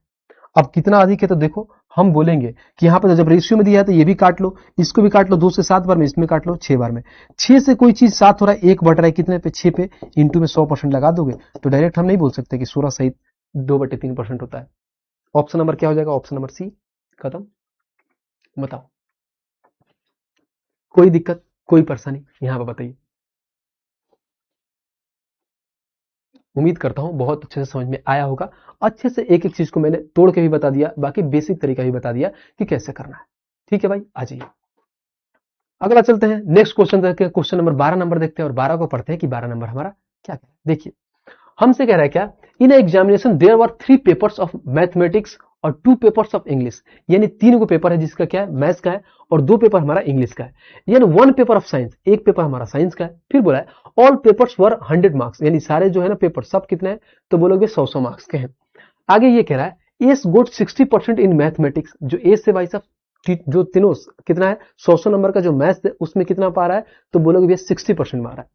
[SPEAKER 1] अब कितना अधिक है, तो देखो हम बोलेंगे कि यहाँ पर जब रेशियो में दिया है तो ये भी काट लो, इसको भी काट लो, 2 से 7 बार में, इसमें काट लो 6 बार में, 6 से कोई चीज 7 हो रहा है, 1 बढ़ रहा है कितने पे 6 पे, इंटू में 100% लगा दोगे तो डायरेक्ट हम नहीं बोल सकते कि 16 सहित 2/3% होता है। ऑप्शन नंबर क्या हो जाएगा, ऑप्शन नंबर सी, खत्म। बताओ कोई दिक्कत, कोई परेशानी यहाँ पर बताइए। उम्मीद करता हूं बहुत अच्छे से समझ में आया होगा, अच्छे से एक एक चीज को मैंने तोड़ के भी बता दिया, बाकी बेसिक तरीका भी बता दिया कि कैसे करना है। ठीक है भाई, आ जाइए अगला चलते हैं, नेक्स्ट क्वेश्चन देखते हैं, क्वेश्चन नंबर 12 नंबर देखते हैं, और 12 को पढ़ते हैं कि 12 नंबर हमारा क्या है। देखिए हमसे कह रहा है क्या, in examination there were 3 papers of mathematics और 2 पेपर्स ऑफ इंग्लिश, यानी 3 को पेपर है जिसका क्या है मैथ्स का है, और 2 पेपर हमारा इंग्लिश का है, यानी 1 पेपर ऑफ साइंस, एक पेपर हमारा साइंस का है। फिर बोला है ऑल पेपर्स वर 100 मार्क्स, यानी सारे जो है ना पेपर सब कितने हैं, तो बोलोगे 100 मार्क्स के हैं। आगे ये कह रहा है एस गोट 60% इन मैथमेटिक्स, जो एस से भाई साहब जो तीनों कितना है 100 नंबर का जो मैथ्स है उसमें कितना पा रहा है, तो बोलोगे भैया 60% मारा है।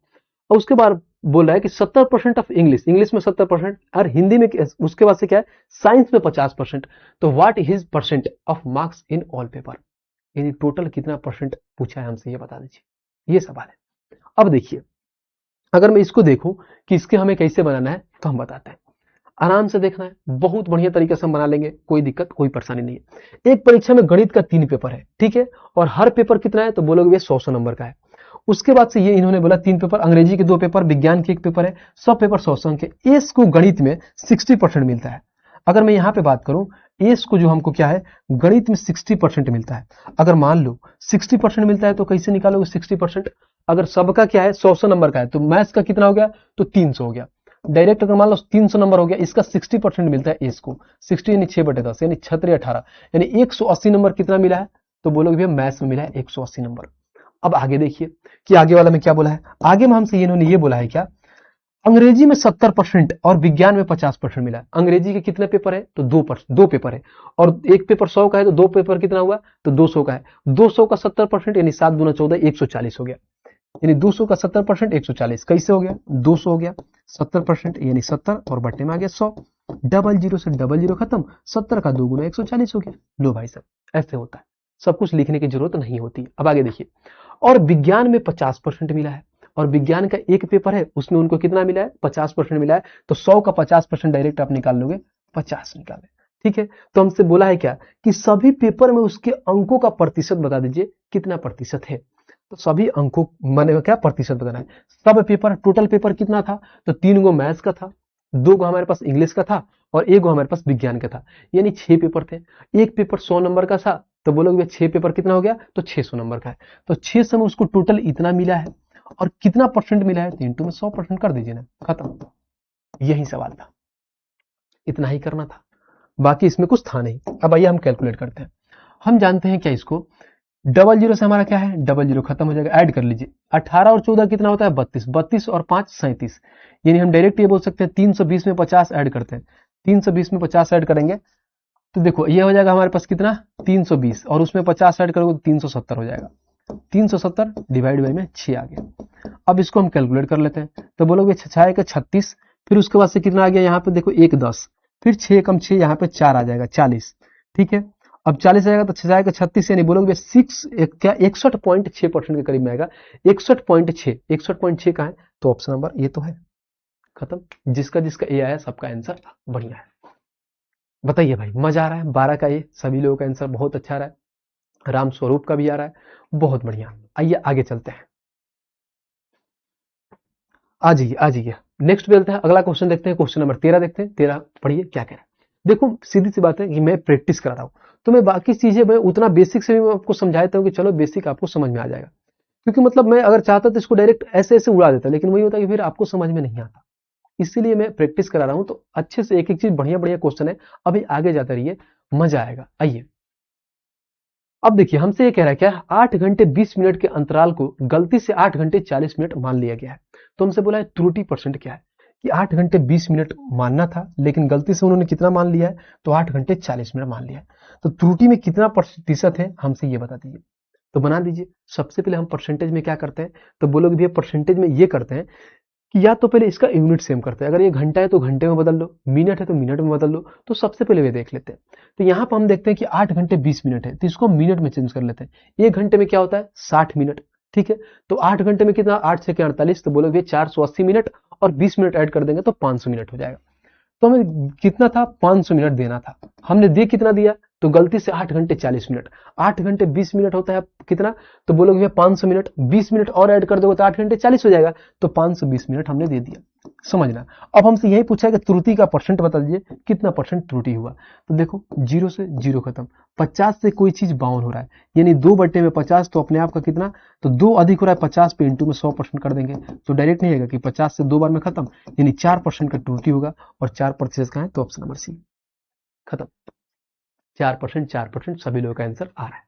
[SPEAKER 1] और उसके बाद बोल रहा है कि 70% ऑफ इंग्लिश, इंग्लिश में 70%, और हिंदी में उसके बाद से क्या है साइंस में 50%, तो what his percent of marks in all paper, यानी टोटल कितना परसेंट पूछा है हमसे, ये बता दीजिए, ये सवाल है। अब देखिए अगर मैं इसको देखूं कि इसके हमें कैसे बनाना है तो हम बताते हैं, आराम से देखना है, बहुत बढ़िया तरीके से हम बना लेंगे, कोई दिक्कत कोई परेशानी नहीं है। एक परीक्षा में गणित का 3 पेपर है, ठीक है, और हर पेपर कितना है, तो बोलोगे 100 नंबर का है। उसके बाद से ये इन्होंने बोला 3 पेपर, अंग्रेजी के 2 पेपर, विज्ञान के 1 पेपर है, सब पेपर 100 के। एस को गणित में 60% मिलता है। अगर मैं यहां पे बात करूं, एस को जो हमको क्या है गणित में 60% मिलता है। अगर मान लो 60% मिलता है तो कैसे निकालोगे 60%, अगर सबका क्या है 100 नंबर का है तो मैथ्स का कितना हो गया, तो 300 हो गया, डायरेक्ट अगर मान लो 300 नंबर हो गया, इसका 60% मिलता है एस को, 60 यानी 6/10 यानी 6×18 यानी 180 नंबर कितना मिला है, तो बोलोगे भैया मैथ्स में मिला है 180 नंबर। अब आगे देखिए कि आगे वाला में क्या बोला है, आगे में हमसे इन्होंने ये बोला है क्या, अंग्रेजी में 70% और विज्ञान में 50% मिला है। अंग्रेजी के कितने पेपर है, तो दो पेपर है, और एक पेपर 100 का है, तो दो पेपर कितना हुआ, तो 200 का है। 200 का 70% यानी 7 दूना 14 140 हो गया, यानी 200 का 70% 140 कैसे हो गया, 200 हो गया, 70% यानी 70 और बट्टे में आ गया 100, डबल जीरो से डबल जीरो खत्म, 70 का 2 गुना 140 हो गया। लो भाई साहब ऐसे होता है, सब कुछ लिखने की जरूरत नहीं होती। अब आगे देखिए, और विज्ञान में 50% मिला है, और विज्ञान का एक पेपर है उसमें उनको कितना मिला है, 50% मिला है, तो 100 का 50% डायरेक्ट आप निकाल लोगे, 50 निकाले। ठीक है, तो हमसे बोला है क्या कि सभी पेपर में उसके अंकों का प्रतिशत बता दीजिए कितना प्रतिशत है, तो सभी अंकों माने क्या प्रतिशत बताना है। सब पेपर टोटल पेपर कितना था, तो 3 गो मैथ्स का था, 2 गो हमारे पास इंग्लिश का था, और 1 गो हमारे पास विज्ञान का था, यानी 6 पेपर थे। एक पेपर 100 नंबर का था, तो बोलोगे 6 पेपर कितना हो गया, तो 600 नंबर का है, तो 600 में उसको टोटल इतना मिला है, और कितना परसेंट मिला है, तो इंटू में 100% कर दीजिए ना, खत्म। यही सवाल था, इतना ही करना था, बाकी इसमें कुछ था नहीं। अब आइए हम कैलकुलेट करते हैं। हम जानते हैं क्या इसको, डबल जीरो से हमारा क्या है, डबल जीरो खत्म हो जाएगा, ऐड कर लीजिए, 18 और 14 कितना होता है, 32, 32 और 5 37, यानी हम डायरेक्ट ये बोल सकते हैं 320 में 50 ऐड करते हैं, 320 में 50 ऐड करेंगे, तो देखो ये हो जाएगा हमारे पास कितना, 320, और उसमें 50 ऐड करोगे तो 370 हो जाएगा, 370 डिवाइड बाई में 6 आ गया। अब इसको हम कैलकुलेट कर लेते हैं, तो बोलोगे 6 का 36, फिर उसके बाद से कितना आ गया, यहाँ पे देखो 1 10, फिर 6 कम 6 यहाँ पे 4 आ जाएगा 40, ठीक है। अब 40 आएगा तो 6 का 36 यानी बोलोगे 61.6% के करीब में आएगा, 61.6 का है, तो ऑप्शन नंबर ये तो है, खत्म। जिसका जिसका ए आया सबका आंसर बढ़िया है। बताइए भाई मजा आ रहा है, 12 का ये सभी लोगों का आंसर बहुत अच्छा रहा है, राम स्वरूप का भी आ रहा है, बहुत बढ़िया। आइए आगे चलते हैं, आ जाइए आ जाइए, नेक्स्ट पे चलते हैं, अगला क्वेश्चन देखते हैं, क्वेश्चन नंबर 13 देखते हैं। 13 पढ़िए क्या कह रहा है। देखो सीधी सी बात है कि मैं प्रैक्टिस करा रहा हूं, तो मैं बाकी चीजें मैं उतना बेसिक से भी मैं आपको समझा देता हूं कि चलो बेसिक आपको समझ में आ जाएगा, क्योंकि मतलब मैं अगर चाहता तो इसको डायरेक्ट ऐसे ऐसे उड़ा देता, लेकिन वही होता है कि फिर आपको समझ में नहीं आता, इसीलिए मैं प्रैक्टिस करा रहा हूं, तो अच्छे से एक एक चीज बढ़िया बढ़िया क्वेश्चन है, अभी आगे जाते रहिए, मजा आएगा। आइए अब देखिए, हमसे ये कह रहा है क्या, 8 घंटे 20 मिनट के अंतराल को गलती से 8 घंटे 40 मिनट मान लिया गया है। तो हमसे बोला है त्रुटि परसेंट क्या है, कि 8 घंटे 20 मिनट मानना था, लेकिन गलती से उन्होंने कितना मान लिया है, तो 8 घंटे 40 मिनट मान लिया है। तो त्रुटि में कितना प्रतिशत है, हमसे ये बता दीजिए। तो बना दीजिए, सबसे पहले हम परसेंटेज में क्या करते हैं, तो बोलोगे भैया परसेंटेज में ये करते हैं कि या तो पहले इसका यूनिट सेम करते हैं, अगर ये घंटा है तो घंटे में बदल लो, मिनट है तो मिनट में बदल लो, तो सबसे पहले वे देख लेते हैं। तो यहाँ पर हम देखते हैं कि 8 घंटे 20 मिनट है, तो इसको हम मिनट में चेंज कर लेते हैं। एक घंटे में क्या होता है, 60 मिनट, ठीक है। तो 8 घंटे में कितना, 8 से 48, तो बोलोगे 480 मिनट, और 20 मिनट ऐड कर देंगे तो 500 मिनट हो जाएगा। तो हमें कितना था, 500 मिनट देना था, हमने दे कितना दिया, तो गलती से 8 घंटे 40 मिनट, 8 घंटे 20 मिनट होता है कितना, तो बोलोगे भैया 500 मिनट, 20 मिनट और ऐड कर दोगे तो 8 घंटे 40 हो जाएगा, तो 520 मिनट हमने दे दिया, समझना। अब हमसे यही पूछा है कि त्रुटि का परसेंट बता दीजिए, कितना परसेंट त्रुटि हुआ। तो देखो 0 से 0 खत्म, 50 से कोई चीज बाउन हो रहा है, यानी 2/50, तो अपने आप का कितना, तो 2 अधिक हो रहा है 50 पे, इंटू में 100% कर देंगे, तो डायरेक्ट नहीं आएगा कि 50 से 2 बार में खत्म, यानी 4% का त्रुटि होगा, और 4% का है, तो ऑप्शन नंबर सी, खत्म। 4% सभी लोगों का आंसर आ रहा है,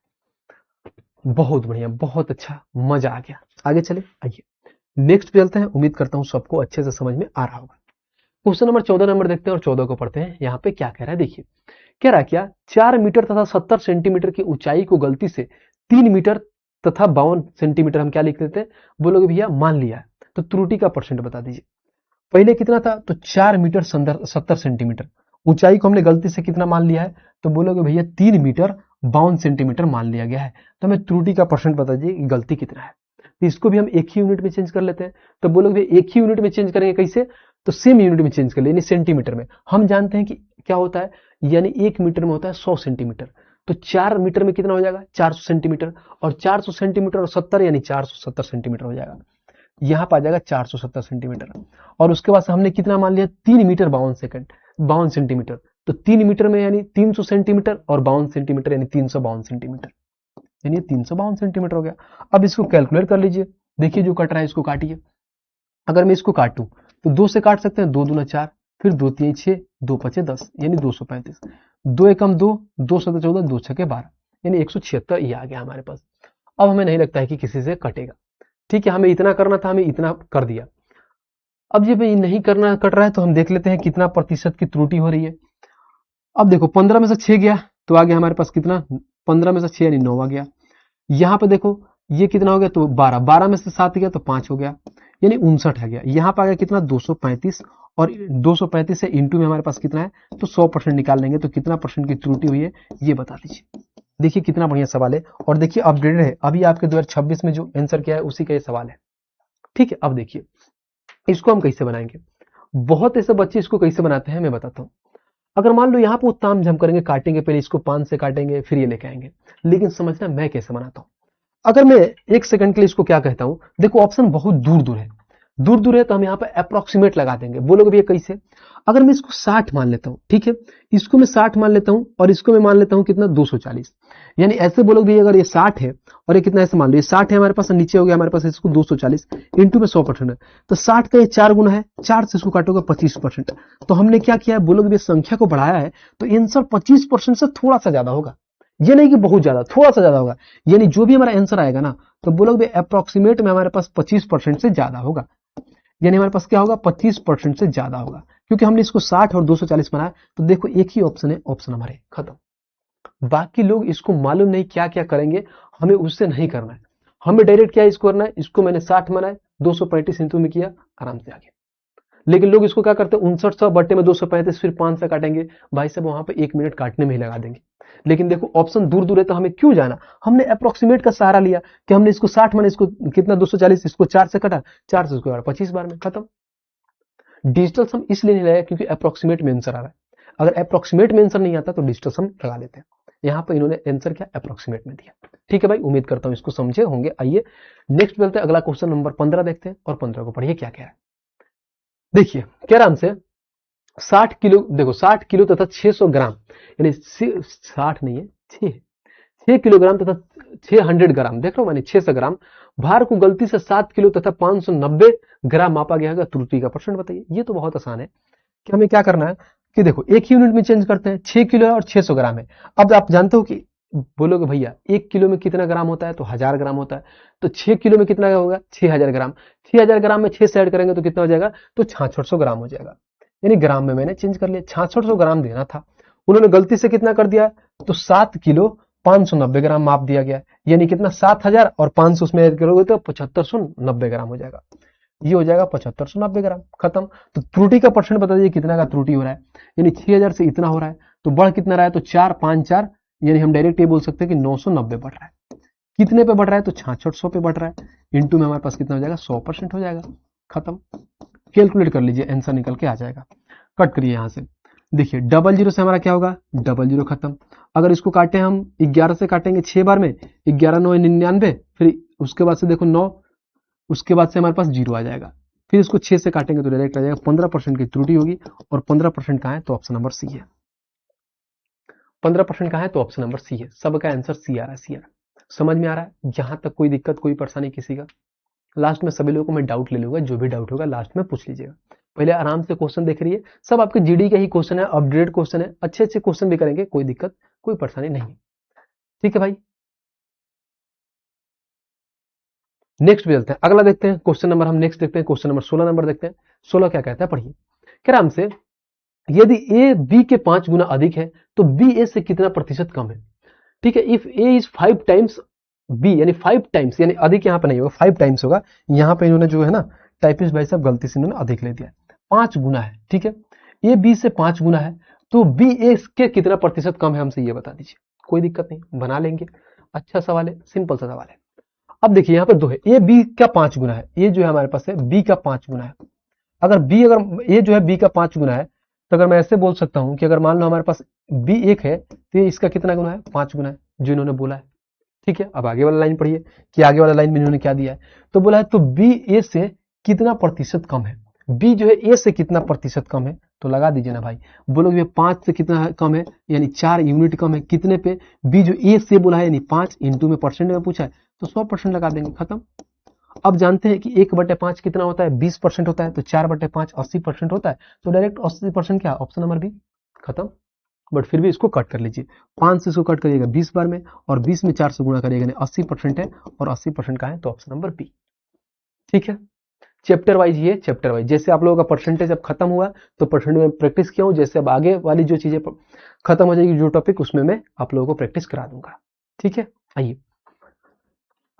[SPEAKER 1] बहुत बढ़िया, बहुत अच्छा, मजा आ गया। आगे चले, आइए नेक्स्ट पे चलते हैं, उम्मीद करता हूं सबको अच्छे से समझ में आ रहा होगा। क्वेश्चन नंबर 14 नंबर देखते हैं, और 14 को पढ़ते हैं। यहाँ पे क्या कह रहा है, देखिए कह रहा है क्या, 4 मीटर तथा 70 सेंटीमीटर की ऊंचाई को गलती से 3 मीटर तथा 52 सेंटीमीटर हम क्या लिख देते हैं, बोलोगे भैया मान लिया, तो त्रुटि का परसेंट बता दीजिए। पहले कितना था, तो 4 मीटर 70 सेंटीमीटर, ऊंचाई को हमने गलती से कितना मान लिया है, तो बोलोगे भैया 3 मीटर 52 सेंटीमीटर मान लिया गया है। तो हमें त्रुटि का परसेंट बता दीजिए कि गलती कितना है। तो इसको भी हम एक ही यूनिट में चेंज कर लेते हैं, तो बोलोगे एक ही यूनिट में चेंज करेंगे, कैसे, तो सेम यूनिट में चेंज कर ले, यानी सेंटीमीटर में। हम जानते हैं कि क्या होता है, यानी 1 मीटर में होता है 100 सेंटीमीटर, तो 4 मीटर में कितना हो जाएगा, 400 सेंटीमीटर, और 400 सेंटीमीटर और 70 यानी 470 सेंटीमीटर हो जाएगा, यहाँ पर आ जाएगा 470 सेंटीमीटर। और उसके बाद हमने कितना मान लिया, 3 मीटर 52 सेंटीमीटर, तो 3 मीटर में यानी 300 सेंटीमीटर, और 52 सेंटीमीटर यानी 352 सेंटीमीटर, यानी 352 सेंटीमीटर हो गया। अब इसको कैलकुलेट कर लीजिए, देखिए जो कट रहा है इसको काटिए, अगर मैं इसको काटूं तो 2 से काट सकते हैं, 2 दूना 4, फिर 2 3 6, 2 5 10, यानी 235। 2 एकम 2, 2 7 14, 2 6 12, यानी 176 ये आ गया हमारे पास। अब हमें नहीं लगता है कि किसी से कटेगा। ठीक है, हमें इतना करना था, हमें इतना कर दिया। अब ये भाई नहीं करना कट रहा है तो हम देख लेते हैं कितना प्रतिशत की त्रुटि हो रही है। अब देखो 15 में से 6 गया तो आ गया हमारे पास कितना, 15 में से 6 यानी 9 आ गया। यहाँ पे देखो ये कितना हो गया, तो 12, 12 में से 7 गया तो 5 हो गया, यानी 59 आ गया। यहाँ पे आ गया कितना, 235, और 235 से इंटू में हमारे पास कितना है, तो 100% निकाल लेंगे, तो कितना परसेंट की त्रुटि हुई है ये बता दीजिए। देखिए कितना बढ़िया सवाल है, और देखिए अपडेटेड है, अभी आपके 2026 में जो आंसर किया है उसी का ये सवाल है। ठीक है, अब देखिए इसको हम कैसे बनाएंगे। बहुत ऐसे बच्चे इसको कैसे बनाते हैं मैं बताता हूँ। अगर मान लो यहाँ पे ताम झाम करेंगे, काटेंगे, पहले इसको 5 से काटेंगे फिर ये लेके आएंगे, लेकिन समझना मैं कैसे बनाता हूँ। अगर मैं 1 सेकंड के लिए इसको क्या कहता हूं, देखो ऑप्शन बहुत दूर दूर है, दूर दूर है तो हम यहाँ पे अप्रोक्सीमेट लगा देंगे। बोलोगे भैया कैसे, अगर मैं इसको 60 मान लेता हूं, ठीक है, इसको मैं 60 मान लेता हूं और इसको मैं मान लेता हूं कितना, 240, यानी ऐसे बोलोगे भैया अगर ये 60 है और ये कितना, ऐसे मान लो ये 60 है हमारे पास, नीचे हो गया हमारे पास इसको 240 इंटू में 100% है, तो 60 का ये 4 गुना है, 4 से इसको काटोगे 25%। तो हमने क्या किया है, बोलोगे भैया संख्या को बढ़ाया है तो आंसर 25% से थोड़ा सा ज्यादा होगा, ये नहीं कि बहुत ज्यादा, थोड़ा सा ज्यादा होगा, यानी जो भी हमारा आंसर आएगा ना, तो बोलोगे अप्रोक्सीमेट में हमारे पास 25% से ज्यादा होगा, यानी हमारे पास क्या होगा, 25% से ज्यादा होगा, क्योंकि हमने इसको 60 और 240 बनाया। तो देखो एक ही ऑप्शन है, ऑप्शन हमारे खत्म। बाकी लोग इसको मालूम नहीं क्या क्या करेंगे, हमें उससे नहीं करना है, हमें डायरेक्ट क्या इसको करना है, इसको मैंने 60 बनाया, 235 इंटू में किया, आराम से आ गया। लेकिन लोग इसको क्या करते हैं, 59 बट्टे में 235, फिर 5 से काटेंगे, भाई साहब वहां पे 1 मिनट काटने में ही लगा देंगे। लेकिन देखो ऑप्शन दूर दूर है तो हमें क्यों जाना, हमने अप्रोक्सीमेट का सहारा लिया कि हमने इसको 60 माने, इसको कितना 240, इसको 4 से कटा, 4 से इसको 25 बार में खत्म। डिजिटल सम इसलिए नहीं लगाया क्योंकि अप्रोक्सीमेट में आंसर आ रहा है, अगर अप्रोक्सीमेट में आंसर नहीं आता तो डिजिटल सम लगा लेते हैं। यहाँ पर इन्होंने आंसर क्या अप्रोक्सीमेट में दिया। ठीक है भाई, उम्मीद करता हूं इसको समझे होंगे। आइए नेक्स्ट बोलते हैं, अगला क्वेश्चन नंबर 15 देखते हैं, और 15 को पढ़िए क्या कह रहा है। देखिए कह रहा हमसे 60 किलो, देखो 60 किलो तथा 600 ग्राम, यानी 60 नहीं है 6 किलोग्राम तथा 600 ग्राम, देख लो मैंने 600 ग्राम भार को गलती से 7 किलो तथा 590 ग्राम मापा गया है, त्रुटि का परसेंट बताइए। ये तो बहुत आसान है कि हमें क्या करना है कि देखो एक ही यूनिट में चेंज करते हैं, 6 किलो है और 600 ग्राम है। अब आप जानते हो कि बोलोगे भैया 1 किलो में कितना ग्राम होता है, तो 1000 ग्राम होता है, तो 6 किलो में कितना होगा, 6000 ग्राम। 6000 ग्राम में 6 से ऐड करेंगे तो कितना हो जाएगा, तो 6600 ग्राम हो जाएगा, यानी ग्राम में मैंने चेंज कर लिया, 6600 ग्राम देना था, उन्होंने गलती से कितना कर दिया, तो 7 किलो 590 ग्राम माप दिया गया, यानी कितना 7000 और 500 उसमें ऐड करोगे तो 7590 ग्राम हो जाएगा, ये हो जाएगा 7590 ग्राम, खत्म। तो त्रुटि का परसेंट बता दीजिए कितना का त्रुटि हो रहा है, यानी 6000 से इतना हो रहा है, तो बढ़ कितना रहा है, तो 4 5 4, यानी हम डायरेक्ट ये बोल सकते हैं कि 990 बढ़ रहा है। कितने पे बढ़ रहा है, तो 6600 पे बढ़ रहा है, इंटू में हमारे पास कितना हो जाएगा, 100% हो जाएगा, खत्म। कैलकुलेट कर लीजिए, आंसर निकल के आ जाएगा। कट करिए यहां से, देखिए 00 से हमारा क्या होगा, 00 खत्म। अगर इसको काटे हम 11 से काटेंगे 6 बार में, 11 9 99, फिर उसके बाद से देखो 9, उसके बाद से हमारे पास 0 आ जाएगा, फिर इसको 6 से काटेंगे तो डायरेक्ट आ जाएगा, 15% की त्रुटि होगी, और 15% कहाँ है, तो ऑप्शन नंबर सी है। 15% कहाँ है, तो ऑप्शन नंबर सी है, सबका आंसर सी आ रहा है, सी आ रहा है। समझ में आ रहा है, यहां तक कोई दिक्कत कोई परेशानी किसी का। लास्ट में सभी लोगों को मैं डाउट ले लूंगा, जो भी डाउट होगा लास्ट में पूछ लीजिएगा। पहले आराम से क्वेश्चन देख रही है, सब आपके जीडी का ही क्वेश्चन है, अपडेट क्वेश्चन है, अच्छे अच्छे क्वेश्चन भी करेंगे, कोई दिक्कत कोई परेशानी नहीं है। ठीक है भाई, नेक्स्ट भी चलते हैं, अगला देखते हैं क्वेश्चन नंबर, हम नेक्स्ट देखते हैं क्वेश्चन नंबर 16 नंबर देखते हैं। 16 क्या कहता है, पढ़िए। कह रहा हमसे यदि ए बी के 5 गुना अधिक है तो बी ए से कितना प्रतिशत कम है। ठीक है, if A is 5 times B, यानी 5 टाइम्स, यानी अधिक यहाँ पे नहीं होगा, 5 टाइम्स होगा। यहाँ पे इन्होंने जो है ना, टाइपिस्ट भाई साहब गलती से इन्होंने अधिक ले दिया, 5 गुना है। ठीक है, ए बी से 5 गुना है तो बी ए के कितना प्रतिशत कम है, हमसे ये बता दीजिए। कोई दिक्कत नहीं, बना लेंगे, अच्छा सवाल है, सिंपल सा सवाल है। अब देखिए यहाँ पे 2 है, ए बी का 5 गुना है, ये जो है हमारे पास है बी का 5 गुना है। अगर ये जो है बी का 5 गुना है, तो अगर मैं ऐसे बोल सकता हूं कि अगर मान लो हमारे पास बी 1 है तो ये इसका कितना गुना है, 5 गुना है, जो इन्होंने बोला है। ठीक है, अब आगे वाला लाइन पढ़िए कि आगे वाला लाइन में इन्होंने क्या दिया है, तो बोला है तो बी ए से कितना प्रतिशत कम है। बी जो है ए से कितना प्रतिशत कम है, तो लगा दीजिए ना भाई। बोलोगे 5 से कितना कम है, यानी 4 यूनिट कम है, कितने पे, बी जो ए से बोला है यानी 5 इंटू में परसेंट में पूछा है तो 100% लगा देंगे, खत्म। अब जानते हैं कि 1/5 कितना होता है, 20% होता है, तो 4/5 80% होता है, तो डायरेक्ट 80% क्या, ऑप्शन नंबर बी, खत्म। बट फिर भी इसको कट कर लीजिए, 5 से इसको कट करिएगा 20 बार में, और 20 में 4 से गुणा करिएगा, 80% है, और 80% का है, तो ऑप्शन नंबर बी। ठीक है, चैप्टर वाइज, ये चैप्टर वाइज, जैसे आप लोगों का परसेंटेज अब खत्म हुआ तो परसेंटेज में प्रैक्टिस किया हूं, जैसे अब आगे वाली जो चीजें खत्म हो जाएगी जो टॉपिक, उसमें मैं आप लोगों को प्रैक्टिस करा दूंगा। ठीक है, आइए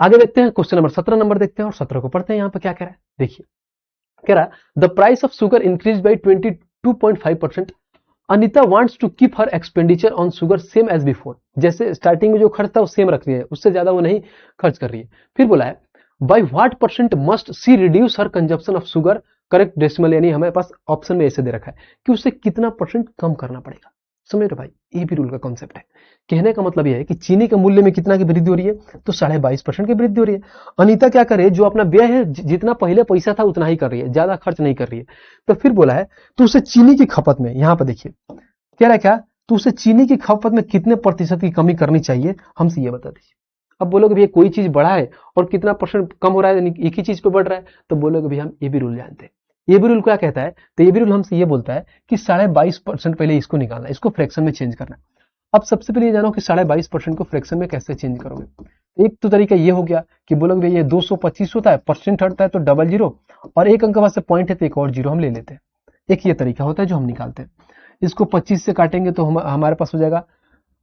[SPEAKER 1] आगे देखते हैं, क्वेश्चन नंबर 17 नंबर देखते हैं, और 17 को पढ़ते हैं। यहाँ पे क्या कह रहा है, देखिए कह रहा है the price of sugar increase by 22.5%। Anita wants to keep her expenditure on sugar same as before. जैसे स्टार्टिंग में जो खर्च था वो सेम रख रही है, उससे ज्यादा वो नहीं खर्च कर रही है। फिर बोला है by what percent must see reduce her consumption of sugar, correct decimal, यानी हमारे पास ऑप्शन में ऐसे दे रखा है कि उसे कितना परसेंट कम करना पड़ेगा। समझ रहे भाई, ये भी रूल का कॉन्सेप्ट है। कहने का मतलब यह है कि चीनी के मूल्य में कितना की वृद्धि हो रही है, तो 22.5% की वृद्धि हो रही है। अनीता क्या करे, जो अपना व्यय है जितना पहले पैसा था उतना ही कर रही है, ज्यादा खर्च नहीं कर रही है। तो फिर बोला है तो उसे चीनी की खपत में, यहां पर देखिए कह रहा है क्या, तो उसे चीनी की खपत में कितने प्रतिशत की कमी करनी चाहिए, हमसे ये बता दीजिए। अब बोलोगे भैया कोई चीज बढ़ा है और कितना परसेंट कम हो रहा है, एक ही चीज पे बढ़ रहा है, तो बोलोगे भैया हम ये भी रूल जानते हैं। ये भी रूल क्या कहता है, तो ये भी रूल हमसे ये बोलता है कि 22.5% पहले इसको निकालना है, इसको फ्रैक्शन में चेंज करना है। अब सबसे पहले ये जानो कि 22.5% को फ्रैक्शन में कैसे चेंज करोगे। एक तो तरीका ये हो गया कि बोलोगे भैया 225 होता है, परसेंट हटता है तो डबल जीरो, और एक अंक बाद से पॉइंट है तो एक और जीरो हम ले लेते हैं। एक ये तरीका होता है जो हम निकालते हैं। इसको 25 से काटेंगे तो हमारे पास हो जाएगा,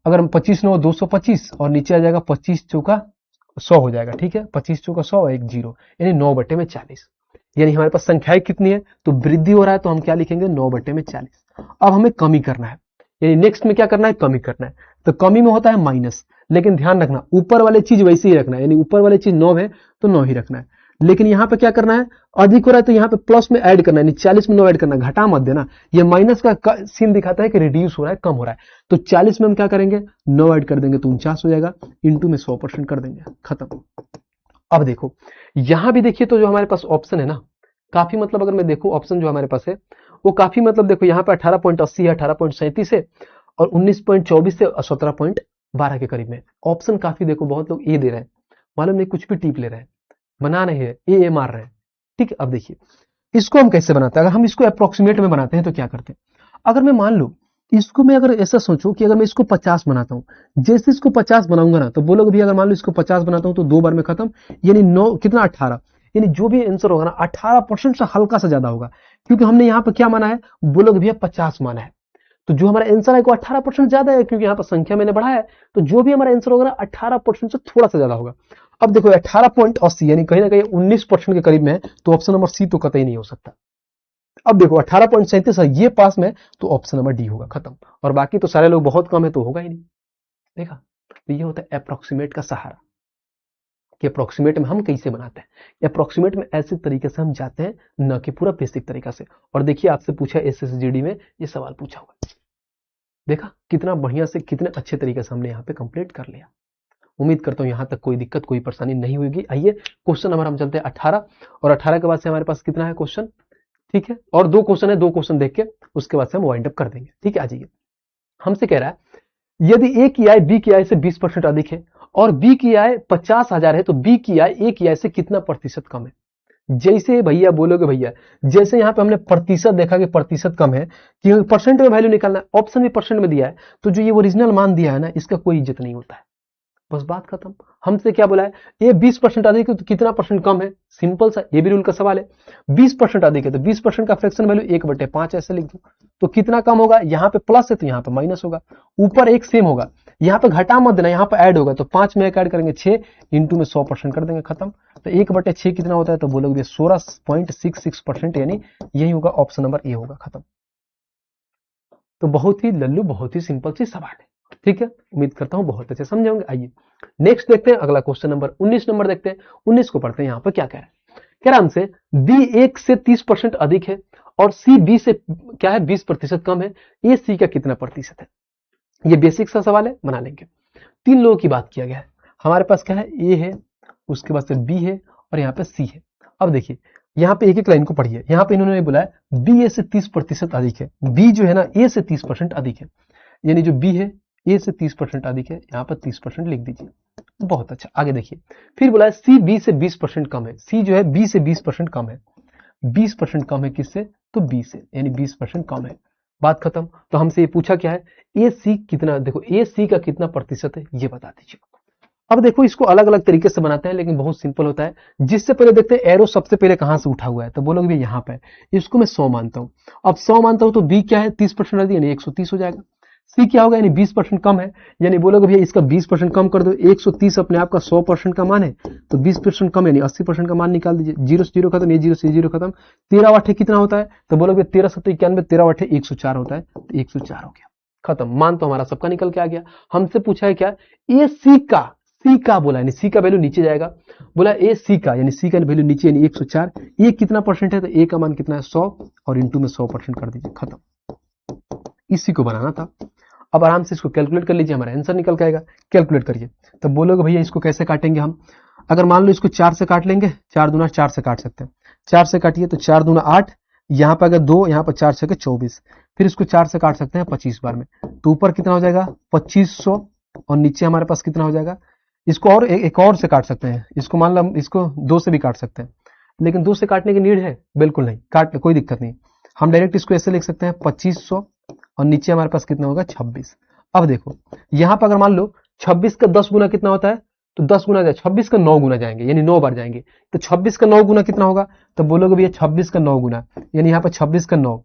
[SPEAKER 1] अगर हम 25 9 225 और नीचे आ जाएगा 25 चौका 100 हो जाएगा। ठीक है, 25 चौका 100 एक जीरो, यानी 9/40। यानी हमारे पास संख्याएं कितनी है, तो वृद्धि हो रहा है तो हम क्या लिखेंगे 9/40। अब हमें कमी करना है, यानी नेक्स्ट में क्या करना है, कमी करना है। तो कमी में होता है माइनस, लेकिन ध्यान रखना ऊपर वाले चीज वैसे ही रखना है, यानी ऊपर वाले चीज 9 है तो 9 ही रखना है। लेकिन यहाँ पे क्या करना है, अधिक हो रहा है तो यहाँ पे प्लस में ऐड करना है, 40 में 9 ऐड करना है, घटा मत देना। ये माइनस का सीन दिखाता है कि रिड्यूस हो रहा है, कम हो रहा है। तो 40 में हम क्या करेंगे, 9 ऐड कर देंगे तो 49 हो जाएगा, इंटू में 100% कर देंगे, खत्म। अब देखो यहां भी देखिए, तो जो हमारे पास ऑप्शन है ना, काफी मतलब अगर मैं देखूं ऑप्शन जो हमारे पास है वो काफी मतलब, देखो यहाँ पे 18.80 है, 18.37 है, और 19.24 से 17.12 के करीब में ऑप्शन काफी, देखो बहुत लोग ए दे रहे हैं, मालूम नहीं कुछ भी टीप ले रहे हैं, बना नहीं है, ए मार रहे हैं। ठीक है, अब देखिए इसको हम कैसे बनाते हैं, अगर हम इसको अप्रोक्सीमेट में बनाते हैं तो क्या करते हैं। अगर मैं मान लो इसको, मैं अगर ऐसा सोचूं कि अगर मैं इसको 50 बनाता हूं, जैसे इसको 50 बनाऊंगा ना, तो बोलोगे भी अगर मान लो इसको 50 बनाता हूं तो 2 बार में खत्म, यानी 9 कितना 18, यानी जो भी आंसर होगा ना 18% से हल्का सा ज्यादा होगा, क्योंकि हमने यहाँ पे क्या माना है, बोलोगे भैया 50 माना है, तो जो हमारा आंसर है वो 18% ज्यादा है, क्योंकि यहाँ पर संख्या मैंने बढ़ाया है, तो जो भी हमारा आंसर होगा ना 18% से थोड़ा सा ज्यादा होगा। अब देखो 18.80 यानी कहीं ना कहीं 19% के करीब में है, तो ऑप्शन नंबर सी तो कतई नहीं हो सकता। अब देखो 18.37 है, ये पास में, तो ऑप्शन नंबर डी होगा, खत्म। और बाकी तो सारे लोग बहुत कम है तो होगा ही नहीं। देखा, तो ये होता है अप्रोक्सीमेट का सहारा, कि अप्रोक्सीमेट में हम कैसे बनाते हैं। अप्रोक्सीमेट में ऐसे तरीके से हम जाते हैं, न कि पूरा बेसिक तरीका से। और देखिए आपसे पूछा एसएसजीडी में ये सवाल पूछा हुआ, देखा कितना बढ़िया से, कितने अच्छे तरीके से हमने यहाँ पे कंप्लीट कर लिया। उम्मीद करता हूँ यहाँ तक कोई दिक्कत कोई परेशानी नहीं होगी। आइए क्वेश्चन नंबर हम चलते हैं 18, और 18 के बाद से हमारे पास कितना है क्वेश्चन, ठीक है, और 2 क्वेश्चन है, 2 क्वेश्चन देख के उसके बाद से हम वाइंड अप कर देंगे। ठीक है, आ जाइए। हमसे कह रहा है यदि ए की आय बी की आय से 20% अधिक है और बी की आय 50,000 है, तो बी की आय ए की आय से कितना प्रतिशत कम है। जैसे भैया बोलोगे भैया, जैसे यहाँ पे हमने प्रतिशत देखा कि प्रतिशत कम है, कि परसेंट में वैल्यू निकालना है, ऑप्शन भी परसेंट में दिया है, तो जो ये ओरिजिनल मान दिया है ना, इसका कोई इज्जत नहीं होता है, बस बात खत्म। हमसे क्या बोला है, ये 20% अधिक है तो कितना परसेंट कम है, सिंपल सा ये भी रूल का सवाल है। 20% अधिक है तो 20% का फ्रैक्शन वैल्यू 1/5 ऐसे लिख दो, तो कितना कम होगा, यहाँ पे प्लस है तो यहाँ पे माइनस होगा, ऊपर एक सेम होगा, यहाँ पे घटा मत देना, यहाँ पे ऐड होगा, तो 5 में एक ऐड करेंगे 6, इंटू में 100% कर देंगे, खत्म। तो 1/6 कितना होता है, तो बोलोगे 16.66%, यानी यही होगा, ऑप्शन नंबर ए होगा, खत्म। तो बहुत ही लल्लू, बहुत ही सिंपल सी सवाल है। ठीक है, उम्मीद करता हूं बहुत अच्छे समझे होंगे। आइए नेक्स्ट देखते हैं, अगला क्वेश्चन नंबर 19 नंबर देखते हैं। 19 को पढ़ते हैं, यहाँ पर क्या कह रहा है, कह रहा हमसे बी 1 से 30% अधिक है और सी बी से क्या है 20% कम है, ए सी का कितना प्रतिशत है। ये बेसिक सा सवाल है, बना लेंगे। 3 लोगों की बात किया गया है, हमारे पास क्या है, ए है, उसके बाद से बी है, और यहाँ पे सी है। अब देखिए यहाँ पे एक एक लाइन को पढ़िए, यहाँ पे इन्होंने बोला है बी ए से 30% अधिक है, बी जो है ना ए से 30% अधिक है, यानी जो बी है ए से 30% अधिक है, यहाँ पर 30% लिख दीजिए। बहुत अच्छा, आगे देखिए। फिर बोला है सी बी से 20% कम है। सी जो है बी से 20% कम है। 20% कम है किससे? तो बी से, यानी 20% कम है। बात खत्म। तो हमसे ये पूछा क्या है, ए सी कितना, देखो ए सी का कितना प्रतिशत है ये बता दीजिए। अब देखो इसको अलग अलग तरीके से बनाते हैं, लेकिन बहुत सिंपल होता है। जिससे पहले देखते हैं एरो सबसे पहले कहां से उठा हुआ है, तो बोलोगे भी यहाँ पे, इसको मैं 100 मानता हूं। अब 100 मानता हूं तो बी क्या है, 30% यानी 130 हो जाएगा। सी क्या होगा, यानी 20% कम है, यानी बोलोगे भैया इसका 20% कम कर दो। 130 अपने आप का 100% का मान है, तो 20% कम यानी 80% का मान निकाल दीजिए। जीरो से जीरो खत्म, ये जीरो से जीरो खत्म। 13 वाटे कितना होता है, तो बोलोगे 13 7 91, 13 वाटे 104 होता है, तो 104 हो गया। खत्म, मान तो हमारा सबका निकल के आ गया। हमसे पूछा है क्या, ए सी का बोला, यानी सी का वैल्यू नीचे जाएगा। बोला ए सी का, यानी सी का वैल्यू नीचे, यानी 104। ये कितना परसेंट है, तो ए का मान कितना है 100, और इंटू में 100% कर दीजिए, खत्म। इसी को बनाना था। अब आराम से इसको कैलकुलेट कर लीजिए, हमारा आंसर निकल के आएगा। कैलकुलेट करिए। तो बोलोगे भैया इसको कैसे काटेंगे हम, अगर मान लो इसको 4 से काट लेंगे, 4 दूना 4 से काट सकते हैं। 4 से काटिए तो 4 दूना 8, यहाँ पर अगर 2, यहाँ पर 4 से 24, फिर इसको 4 से काट सकते हैं 25 बार में, तो ऊपर कितना हो जाएगा 2500, और नीचे हमारे पास कितना हो जाएगा। इसको और एक और से काट सकते हैं, इसको मान लो इसको 2 से भी काट सकते हैं, लेकिन 2 से काटने की नीड है बिल्कुल नहीं, काट कोई दिक्कत नहीं। हम डायरेक्ट इसको ऐसे लिख सकते हैं 2500, और नीचे हमारे पास कितना होगा 26। अब देखो यहां पर अगर मान लो 26 का 10 गुना कितना होता है, तो 10 गुना जाए 26 का 9 गुना जाएंगे, यानी 9 बार जाएंगे। तो 26 का 9 गुना कितना होगा, तो बोलोगे भैया 26 का 9 गुना, यानी यहाँ पर 26 का 9,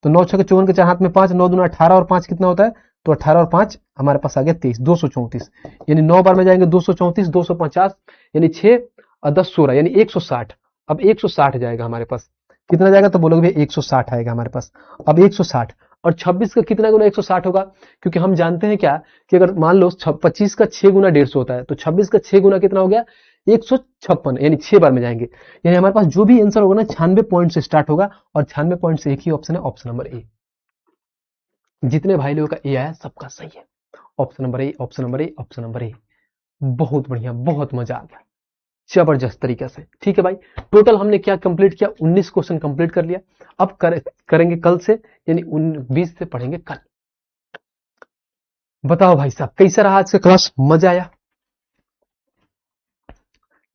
[SPEAKER 1] तो 9 6 54 के 4 हाथ में 5, 9 दूना 18, और 5 कितना होता है, तो 18 और 5 हमारे पास आ गया 23, 234, यानी 9 बार में जाएंगे 234, 250, यानी 6 और 10 16, यानी 160। अब 160 जाएगा हमारे पास, कितना जाएगा, तो बोलोगे भैया 160 आएगा हमारे पास। अब 160 और 26 का कितना गुना 160 होगा, क्योंकि हम जानते हैं क्या, कि अगर मान लो 25 का 6 गुना 150 होता है, तो 26 का 6 गुना कितना हो गया 156, यानी 6 बार में जाएंगे। यानी हमारे पास जो भी आंसर होगा ना 96 पॉइंट से स्टार्ट होगा, और 96 पॉइंट से एक ही ऑप्शन है, ऑप्शन नंबर ए। जितने भाई लोगों का ए आया सबका सही है, option number A, option number A, option number A. बहुत बढ़िया, बहुत मजा आ गया, जबरदस्त तरीके से। ठीक है भाई, टोटल हमने क्या कंप्लीट किया, 19 क्वेश्चन कंप्लीट कर लिया। अब करेंगे कल से, यानी 20 से पढ़ेंगे कल। बताओ भाई साहब कैसा रहा आज का क्लास, मजा आया?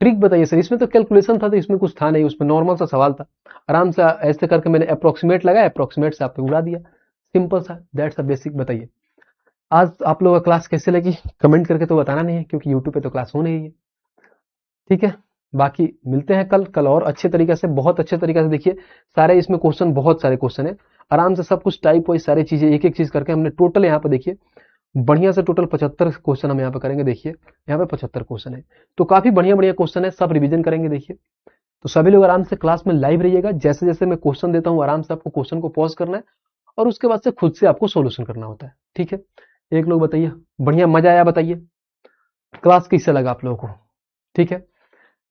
[SPEAKER 1] ट्रिक बताइए सर, इसमें तो कैलकुलेशन था, तो इसमें कुछ था नहीं, उसमें नॉर्मल सा सवाल था, आराम से ऐसे करके मैंने अप्रोक्सीमेट लगाया, अप्रोक्सीमेट से आपने उड़ा दिया, सिंपल सा, दैट्स अ बेसिक। बताइए आज आप लोगों का क्लास कैसे लगी, कमेंट करके तो बताना नहीं है, क्योंकि यूट्यूब पे तो क्लास हो नहीं रही है। ठीक है, बाकी मिलते हैं कल और अच्छे तरीके से, बहुत अच्छे तरीके से। देखिए सारे इसमें क्वेश्चन, बहुत सारे क्वेश्चन है, आराम से सब कुछ टाइप वाइज सारी चीजें एक एक चीज करके हमने टोटल यहाँ पे देखिए बढ़िया से टोटल 75 क्वेश्चन हम यहाँ पे करेंगे। देखिए यहाँ पे 75 क्वेश्चन है, तो काफी बढ़िया बढ़िया क्वेश्चन है, सब रिवीजन करेंगे। देखिए तो सभी लोग आराम से क्लास में लाइव रहिएगा, जैसे जैसे मैं क्वेश्चन देता हूँ आराम से आपको क्वेश्चन को पॉज करना है, और उसके बाद से खुद से आपको सोल्यूशन करना होता है। ठीक है, एक लोग बताइए बढ़िया मजा आया, बताइए क्लास कैसे लगा आप लोगों को। ठीक है,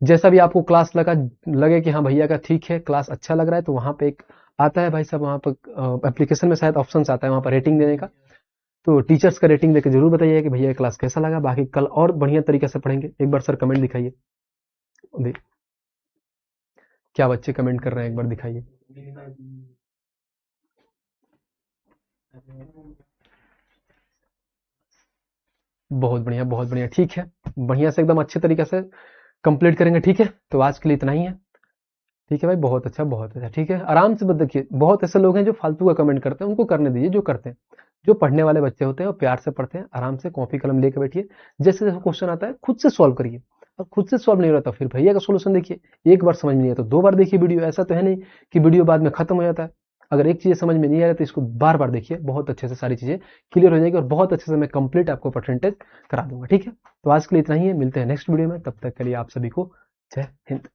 [SPEAKER 1] जैसा भी आपको क्लास लगे कि हाँ भैया का ठीक है क्लास अच्छा लग रहा है, तो वहां पे एक आता है भाई साहब, वहां पर एप्लीकेशन में शायद ऑप्शन आता है वहां पर रेटिंग देने का, तो टीचर्स का रेटिंग देकर जरूर बताइए कि भैया क्लास कैसा लगा। बाकी कल और बढ़िया तरीके से पढ़ेंगे। एक बार सर कमेंट दिखाइए, क्या बच्चे कमेंट कर रहे हैं, एक बार दिखाइए। बहुत बढ़िया, बहुत बढ़िया, ठीक है, बढ़िया से एकदम अच्छे तरीके से कंप्लीट करेंगे। ठीक है, तो आज के लिए इतना ही है। ठीक है भाई, बहुत अच्छा, बहुत अच्छा। ठीक है, आराम से देखिए, बहुत ऐसे लोग हैं जो फालतू का कमेंट करते हैं, उनको करने दीजिए जो करते हैं। जो पढ़ने वाले बच्चे होते हैं वो प्यार से पढ़ते हैं, आराम से कॉपी कलम लेके बैठिए, जैसे जैसे क्वेश्चन आता है खुद से सॉल्व करिए। और खुद से सॉल्व नहीं हो रहा तो फिर भैया का सोल्यूशन देखिए। एक बार समझ में नहीं आया तो 2 बार देखिए वीडियो, ऐसा तो है नहीं कि वीडियो बाद में खत्म हो जाता है। अगर एक चीज समझ में नहीं आ रहा तो इसको बार बार देखिए, बहुत अच्छे से सारी चीजें क्लियर हो जाएगी, और बहुत अच्छे से मैं कंप्लीट आपको परसेंटेज करा दूंगा। ठीक है, तो आज के लिए इतना ही है, मिलते हैं नेक्स्ट वीडियो में, तब तक के लिए आप सभी को जय हिंद।